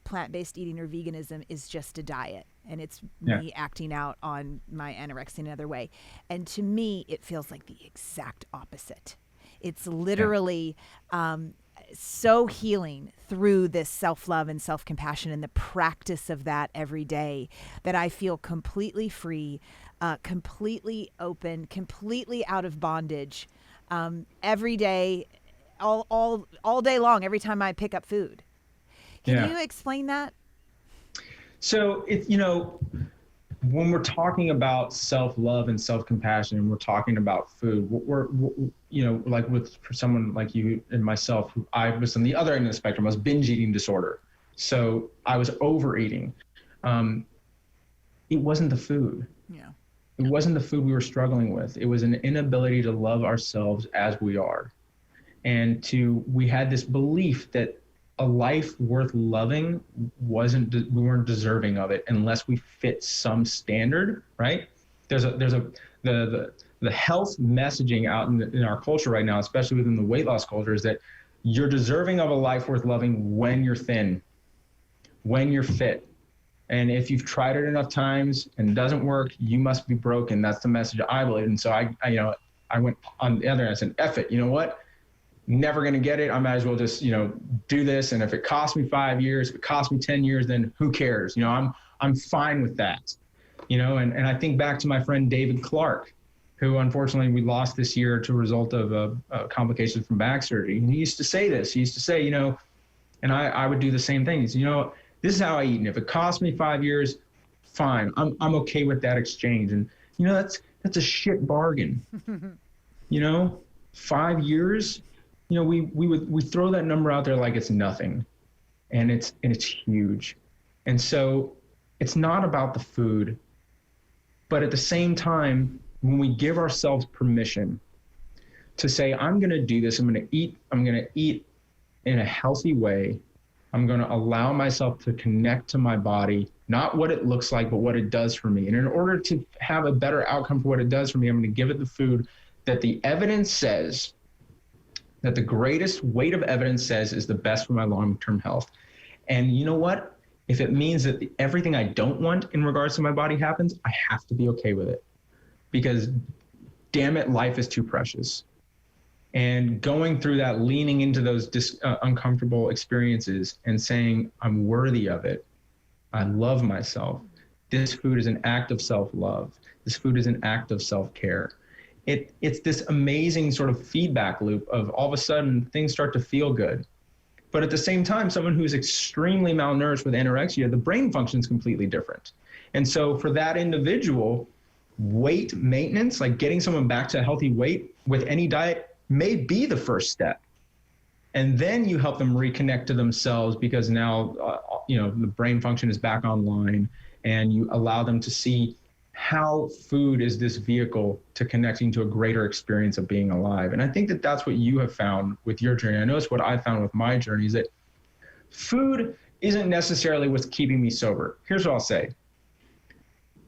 plant-based eating or veganism is just a diet, and it's me acting out on my anorexia in another way. And to me, it feels like the exact opposite. It's literally so healing through this self-love and self-compassion and the practice of that every day, that I feel completely free, completely open, completely out of bondage, every day, all day long, every time I pick up food. Can you explain that So when we're talking about self-love and self-compassion, and we're talking about food, we're like for someone like you and myself, who I was on the other end of the spectrum, I was binge eating disorder. So I was overeating. It wasn't the food. Yeah. It wasn't the food we were struggling with. It was an inability to love ourselves as we are. And we had this belief that a life worth loving we weren't deserving of it unless we fit some standard, right? The health messaging out in our culture right now, especially within the weight loss culture, is that you're deserving of a life worth loving when you're thin, when you're fit. And if you've tried it enough times and it doesn't work, you must be broken. That's the message I believe. And so I went on the other end and said, F it, you know what? Never going to get it. I might as well just, do this. And if it costs me 5 years, if it costs me 10 years, then who cares? I'm fine with that, and I think back to my friend, David Clark, who unfortunately we lost this year to a result of complications from back surgery. And he used to say this, and I would do the same thing. He said, this is how I eat. And if it costs me 5 years, fine. I'm okay with that exchange. And, that's a shit bargain. 5 years, we throw that number out there like it's nothing, and it's huge. And so it's not about the food, but at the same time, when we give ourselves permission to say, I'm going to do this, I'm going to eat in a healthy way. I'm going to allow myself to connect to my body, not what it looks like, but what it does for me. And in order to have a better outcome for what it does for me, I'm going to give it the food that the evidence says, that the greatest weight of evidence says is the best for my long-term health. And you know what? If it means that everything I don't want in regards to my body happens, I have to be okay with it. Because damn it, life is too precious. And going through that, leaning into those uncomfortable experiences and saying, I'm worthy of it. I love myself. This food is an act of self-love. This food is an act of self-care. It's this amazing sort of feedback loop of all of a sudden things start to feel good. But at the same time, someone who's extremely malnourished with anorexia, the brain function is completely different. And so for that individual, weight maintenance, like getting someone back to a healthy weight with any diet, may be the first step. And then you help them reconnect to themselves because now, the brain function is back online, and you allow them to see how food is this vehicle to connecting to a greater experience of being alive. And I think that that's what you have found with your journey. I know it's what I found with my journey, is that food isn't necessarily what's keeping me sober. Here's what I'll say.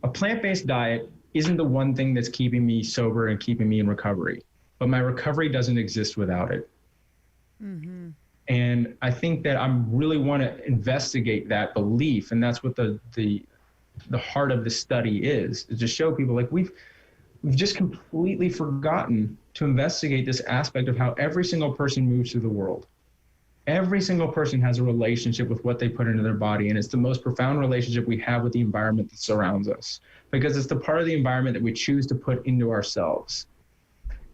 A plant-based diet isn't the one thing that's keeping me sober and keeping me in recovery, but my recovery doesn't exist without it. Mm-hmm. And I think that I really want to investigate that belief. And that's what the heart of the study is to show people, like, we've just completely forgotten to investigate this aspect of how every single person moves through the world. Every single person has a relationship with what they put into their body, and it's the most profound relationship we have with the environment that surrounds us, because it's the part of the environment that we choose to put into ourselves.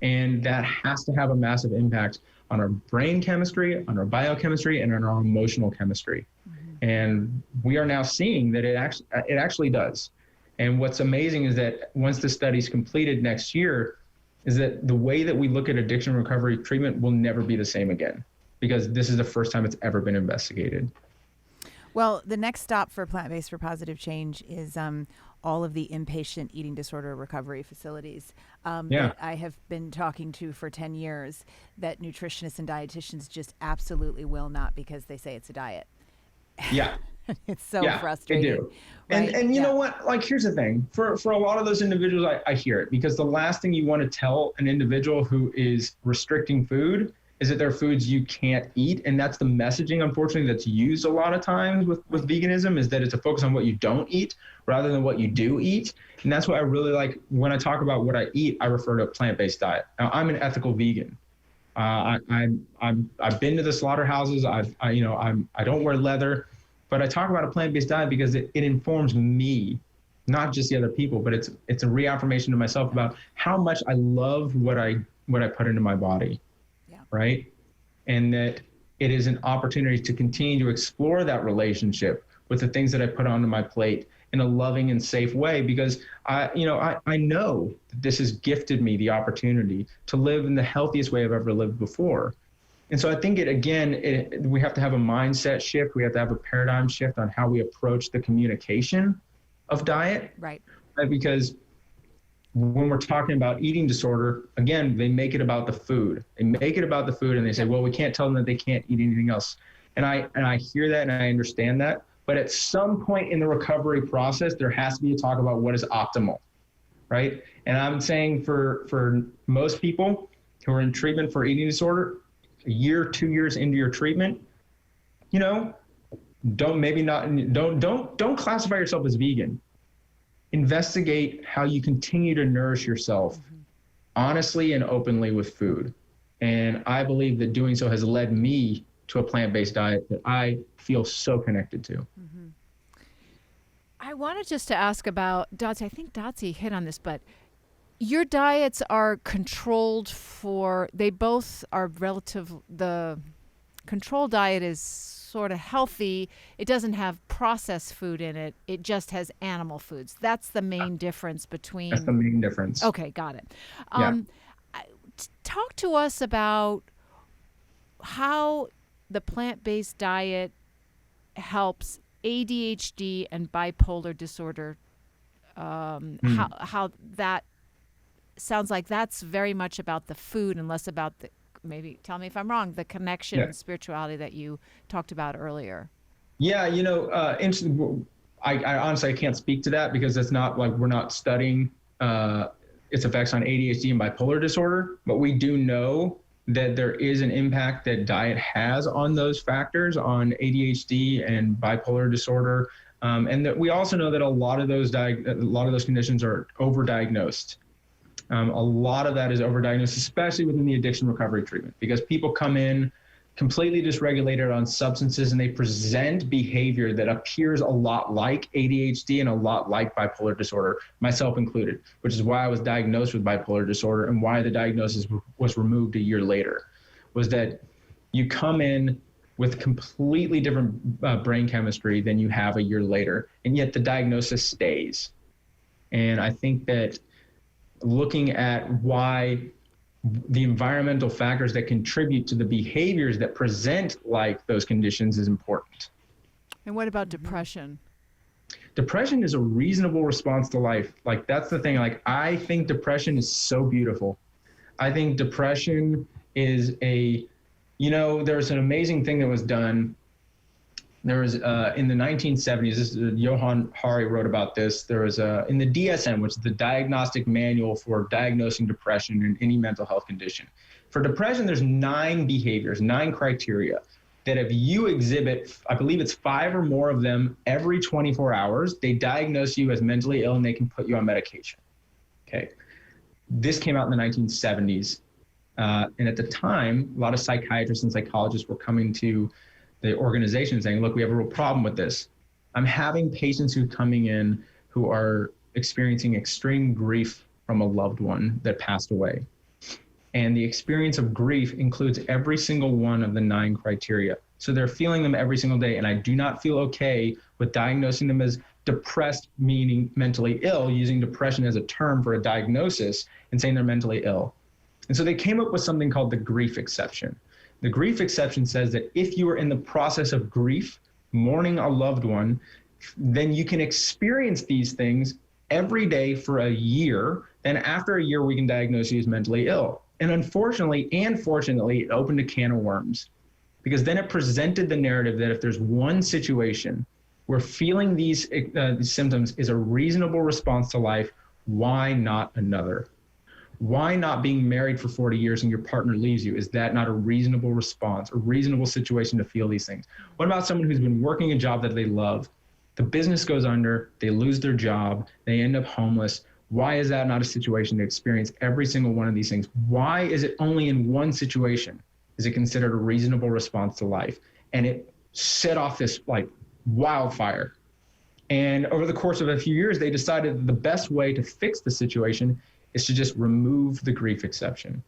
And that has to have a massive impact on our brain chemistry, on our biochemistry, and on our emotional chemistry. And we are now seeing that it actually does. And what's amazing is that once the study's completed next year, is that the way that we look at addiction recovery treatment will never be the same again, because this is the first time it's ever been investigated. Well, the next stop for Plant-Based for Positive Change is all of the inpatient eating disorder recovery facilities that I have been talking to for 10 years, that nutritionists and dietitians just absolutely will not, because they say it's a diet. Yeah. It's so frustrating. They do. Right? And you know what? Like, here's the thing. For a lot of those individuals, I hear it, because the last thing you want to tell an individual who is restricting food is that there are foods you can't eat. And that's the messaging, unfortunately, that's used a lot of times with veganism, is that it's a focus on what you don't eat rather than what you do eat. And that's why I really like, when I talk about what I eat, I refer to a plant-based diet. Now, I'm an ethical vegan. I've been to the slaughterhouses. I don't wear leather, but I talk about a plant-based diet because it informs me, not just the other people, but it's a reaffirmation to myself about how much I love what I put into my body, right? And that it is an opportunity to continue to explore that relationship with the things that I put onto my plate in a loving and safe way, because I know that this has gifted me the opportunity to live in the healthiest way I've ever lived before. And so I think we have to have a mindset shift. We have to have a paradigm shift on how we approach the communication of diet. Right. Because when we're talking about eating disorder, again, they make it about the food. They make it about the food, and they say, well, we can't tell them that they can't eat anything else. And I hear that and I understand that. But at some point in the recovery process, there has to be a talk about what is optimal, right? And I'm saying for most people who are in treatment for eating disorder, a year, 2 years into your treatment, don't classify yourself as vegan. Investigate how you continue to nourish yourself honestly and openly with food. And I believe that doing so has led me to a plant-based diet that I feel so connected to. Mm-hmm. I wanted just to ask about Dotsie. I think Dotsie hit on this, but your diets are controlled they both are the control diet is sort of healthy. It doesn't have processed food in it. It just has animal foods. That's the main difference between. That's the main difference. Okay, got it. Yeah. Talk to us about how the plant-based diet helps ADHD and bipolar disorder. How that sounds like that's very much about the food and less about maybe tell me if I'm wrong, the connection and spirituality that you talked about earlier. Yeah, I honestly can't speak to that because it's not like we're not studying its effects on ADHD and bipolar disorder, but we do know that there is an impact that diet has on those factors, on ADHD and bipolar disorder, and that we also know that a lot of those conditions are overdiagnosed. A lot of that is overdiagnosed, especially within the addiction recovery treatment, because people come in completely dysregulated on substances and they present behavior that appears a lot like ADHD and a lot like bipolar disorder, myself included, which is why I was diagnosed with bipolar disorder and why the diagnosis was removed a year later, was that you come in with completely different brain chemistry than you have a year later, and yet the diagnosis stays. And I think that looking at why the environmental factors that contribute to the behaviors that present like those conditions is important. And what about depression? Depression is a reasonable response to life. Like, that's the thing. Like, I think depression is so beautiful. I think depression is there's an amazing thing that was done. There was in the 1970s, this is, Johan Hari wrote about this. There was in the DSM, which is the Diagnostic Manual for Diagnosing Depression and Any Mental Health Condition. For depression, there's 9 behaviors, 9 criteria that if you exhibit, I believe it's 5 or more of them every 24 hours, they diagnose you as mentally ill and they can put you on medication. Okay. This came out in the 1970s. And at the time, a lot of psychiatrists and psychologists were coming to the organization saying, look, we have a real problem with this. I'm having patients who are coming in who are experiencing extreme grief from a loved one that passed away. And the experience of grief includes every single one of the 9 criteria. So they're feeling them every single day. And I do not feel okay with diagnosing them as depressed, meaning mentally ill, using depression as a term for a diagnosis and saying they're mentally ill. And so they came up with something called the grief exception. The grief exception says that if you are in the process of grief, mourning a loved one, then you can experience these things every day for a year. Then after a year, we can diagnose you as mentally ill. And unfortunately and fortunately, it opened a can of worms, because then it presented the narrative that if there's one situation where feeling these symptoms is a reasonable response to life, why not another? Why not being married for 40 years and your partner leaves you? Is that not a reasonable response, a reasonable situation to feel these things? What about someone who's been working a job that they love? The business goes under, they lose their job, they end up homeless. Why is that not a situation to experience every single one of these things? Why is it only in one situation is it considered a reasonable response to life? And it set off this like wildfire. And over the course of a few years, they decided that the best way to fix the situation is to just remove the grief exception,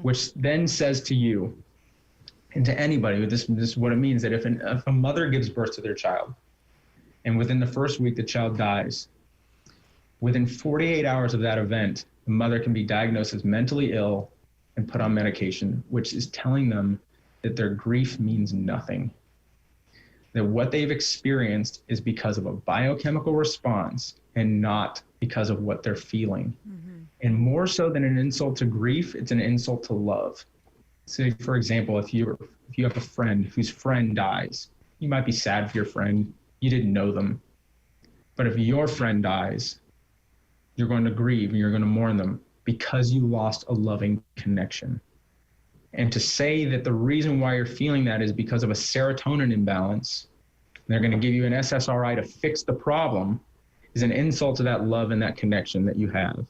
which then says to you and to anybody, this is what it means, that if a mother gives birth to their child and within the first week, the child dies. Within 48 hours of that event, the mother can be diagnosed as mentally ill and put on medication, which is telling them that their grief means nothing. That what they've experienced is because of a biochemical response and not because of what they're feeling. And more so than an insult to grief, it's an insult to love. So for example, if you have a friend whose friend dies, you might be sad for your friend, you didn't know them. But if your friend dies, you're going to grieve and you're going to mourn them because you lost a loving connection. And to say that the reason why you're feeling that is because of a serotonin imbalance, they're going to give you an SSRI to fix the problem, is an insult to that love and that connection that you have.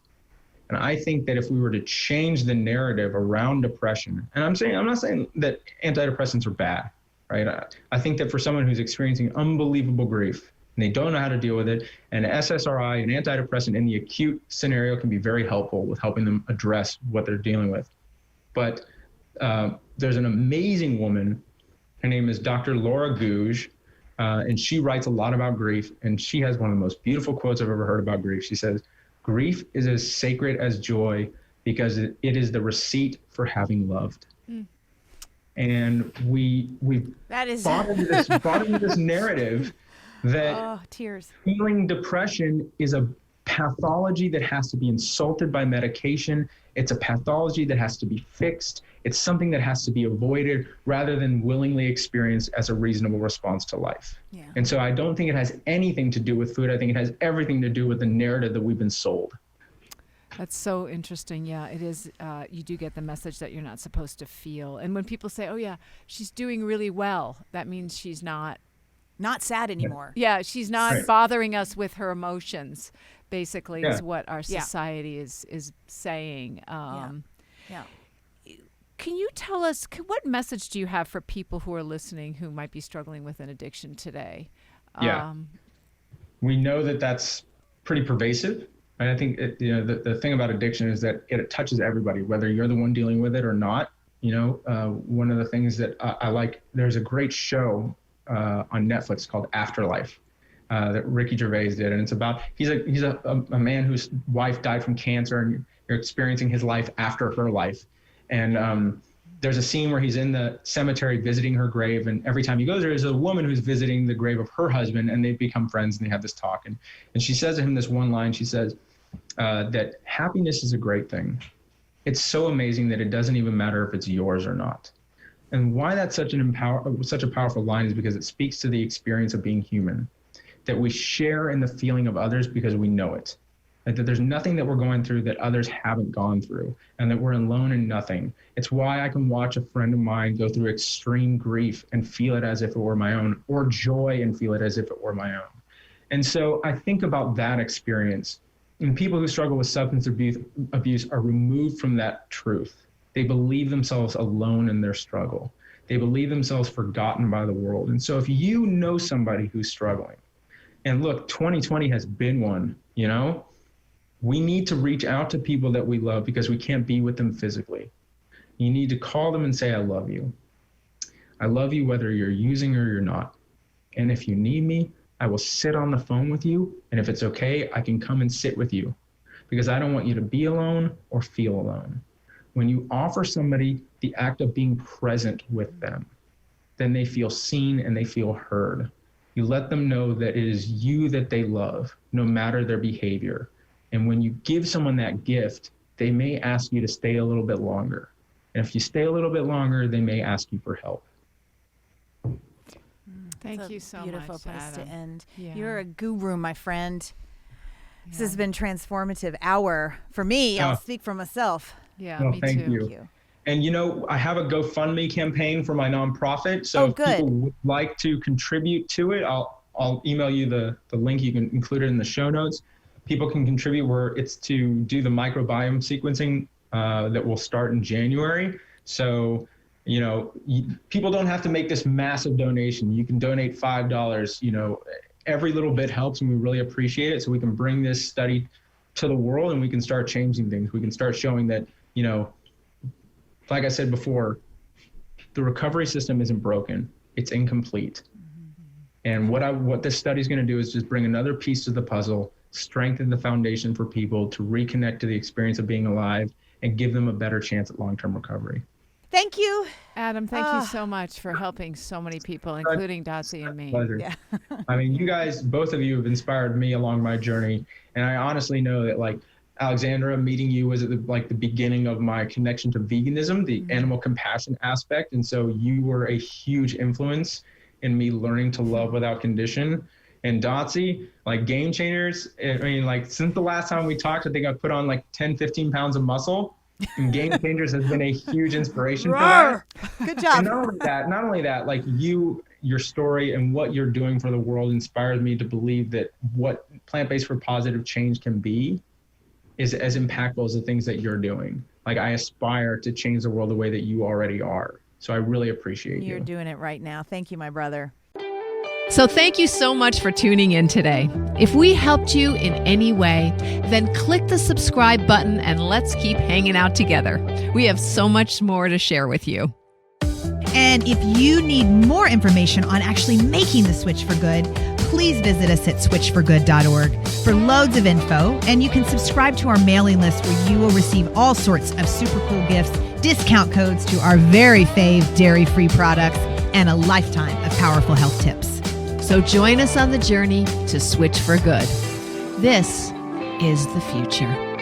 And I think that if we were to change the narrative around depression, and I'm not saying that antidepressants are bad, right? I think that for someone who's experiencing unbelievable grief and they don't know how to deal with it, an SSRI, an antidepressant in the acute scenario can be very helpful with helping them address what they're dealing with. But there's an amazing woman, her name is Dr. Laura Gouge, and she writes a lot about grief, and she has one of the most beautiful quotes I've ever heard about grief. She says, "Grief is as sacred as joy because it is the receipt for having loved." And we've bought into this narrative that tears. Feeling depression is a pathology that has to be insulted by medication. It's a pathology that has to be fixed. It's something that has to be avoided rather than willingly experienced as a reasonable response to life. Yeah. And so I don't think it has anything to do with food. I think it has everything to do with the narrative that we've been sold. That's so interesting. Yeah, it is. You do get the message that you're not supposed to feel. And when people say, oh, yeah, she's doing really well, that means she's not sad anymore. Yeah, she's not bothering us with her emotions, basically, is what our society is saying. Can you tell us, what message do you have for people who are listening who might be struggling with an addiction today? We know that that's pretty pervasive. And I think the thing about addiction is that it touches everybody, whether you're the one dealing with it or not. One of the things that I like, there's a great show on Netflix called Afterlife that Ricky Gervais did, and it's about he's a man whose wife died from cancer, and you're experiencing his life after her life. And there's a scene where he's in the cemetery visiting her grave, and every time he goes there's a woman who's visiting the grave of her husband, and they become friends and they have this talk. And she says to him this one line. She says that happiness is a great thing. It's so amazing that it doesn't even matter if it's yours or not. And why that's such a powerful line is because it speaks to the experience of being human, that we share in the feeling of others because we know it. Like that there's nothing that we're going through that others haven't gone through, and that we're alone in nothing. It's why I can watch a friend of mine go through extreme grief and feel it as if it were my own, or joy and feel it as if it were my own. And so I think about that experience, and people who struggle with substance abuse are removed from that truth. They believe themselves alone in their struggle. They believe themselves forgotten by the world. And so if you know somebody who's struggling, and look, 2020 has been one, we need to reach out to people that we love because we can't be with them physically. You need to call them and say, I love you. I love you whether you're using or you're not. And if you need me, I will sit on the phone with you. And if it's okay, I can come and sit with you because I don't want you to be alone or feel alone. When you offer somebody the act of being present with them, then they feel seen and they feel heard. You let them know that it is you that they love, no matter their behavior. And when you give someone that gift, they may ask you to stay a little bit longer. And if you stay a little bit longer, they may ask you for help. Thank you so much. Beautiful place Adam. to end. Yeah. You're a guru, my friend. This has been transformative hour for me. I'll speak for myself. Yeah, well, me thank too. you. And I have a GoFundMe campaign for my nonprofit. So if people would like to contribute to it, I'll email you the link. You can include it in the show notes. People can contribute where it's to do the microbiome sequencing that will start in January. So, people don't have to make this massive donation. You can donate $5. Every little bit helps, and we really appreciate it. So we can bring this study to the world, and we can start changing things. We can start showing that, like I said before, the recovery system isn't broken. It's incomplete. And what this study is going to do is just bring another piece to the puzzle, strengthen the foundation for people to reconnect to the experience of being alive and give them a better chance at long-term recovery. Thank you. Adam, thank you so much for helping so many people, including Dotsie and me. Pleasure. Yeah. I mean, you guys, both of you have inspired me along my journey. And I honestly know that, like, Alexandra, meeting you was at the beginning of my connection to veganism, the animal compassion aspect. And so you were a huge influence in me learning to love without condition. And Dotsie, like, game changers. I mean, like, since the last time we talked, I think I put on like 10, 15 pounds of muscle. And Game Changers has been a huge inspiration for that. Good job. And not only that, like, your story and what you're doing for the world inspires me to believe that what Plant-Based for Positive Change can be is as impactful as the things that you're doing. Like, I aspire to change the world the way that you already are. So I really appreciate you. You're doing it right now. Thank you, my brother. So thank you so much for tuning in today. If we helped you in any way, then click the subscribe button and let's keep hanging out together. We have so much more to share with you. And if you need more information on actually making the switch for good, please visit us at switchforgood.org for loads of info. And you can subscribe to our mailing list where you will receive all sorts of super cool gifts, discount codes to our very fave dairy-free products, and a lifetime of powerful health tips. So join us on the journey to switch for good. This is the future.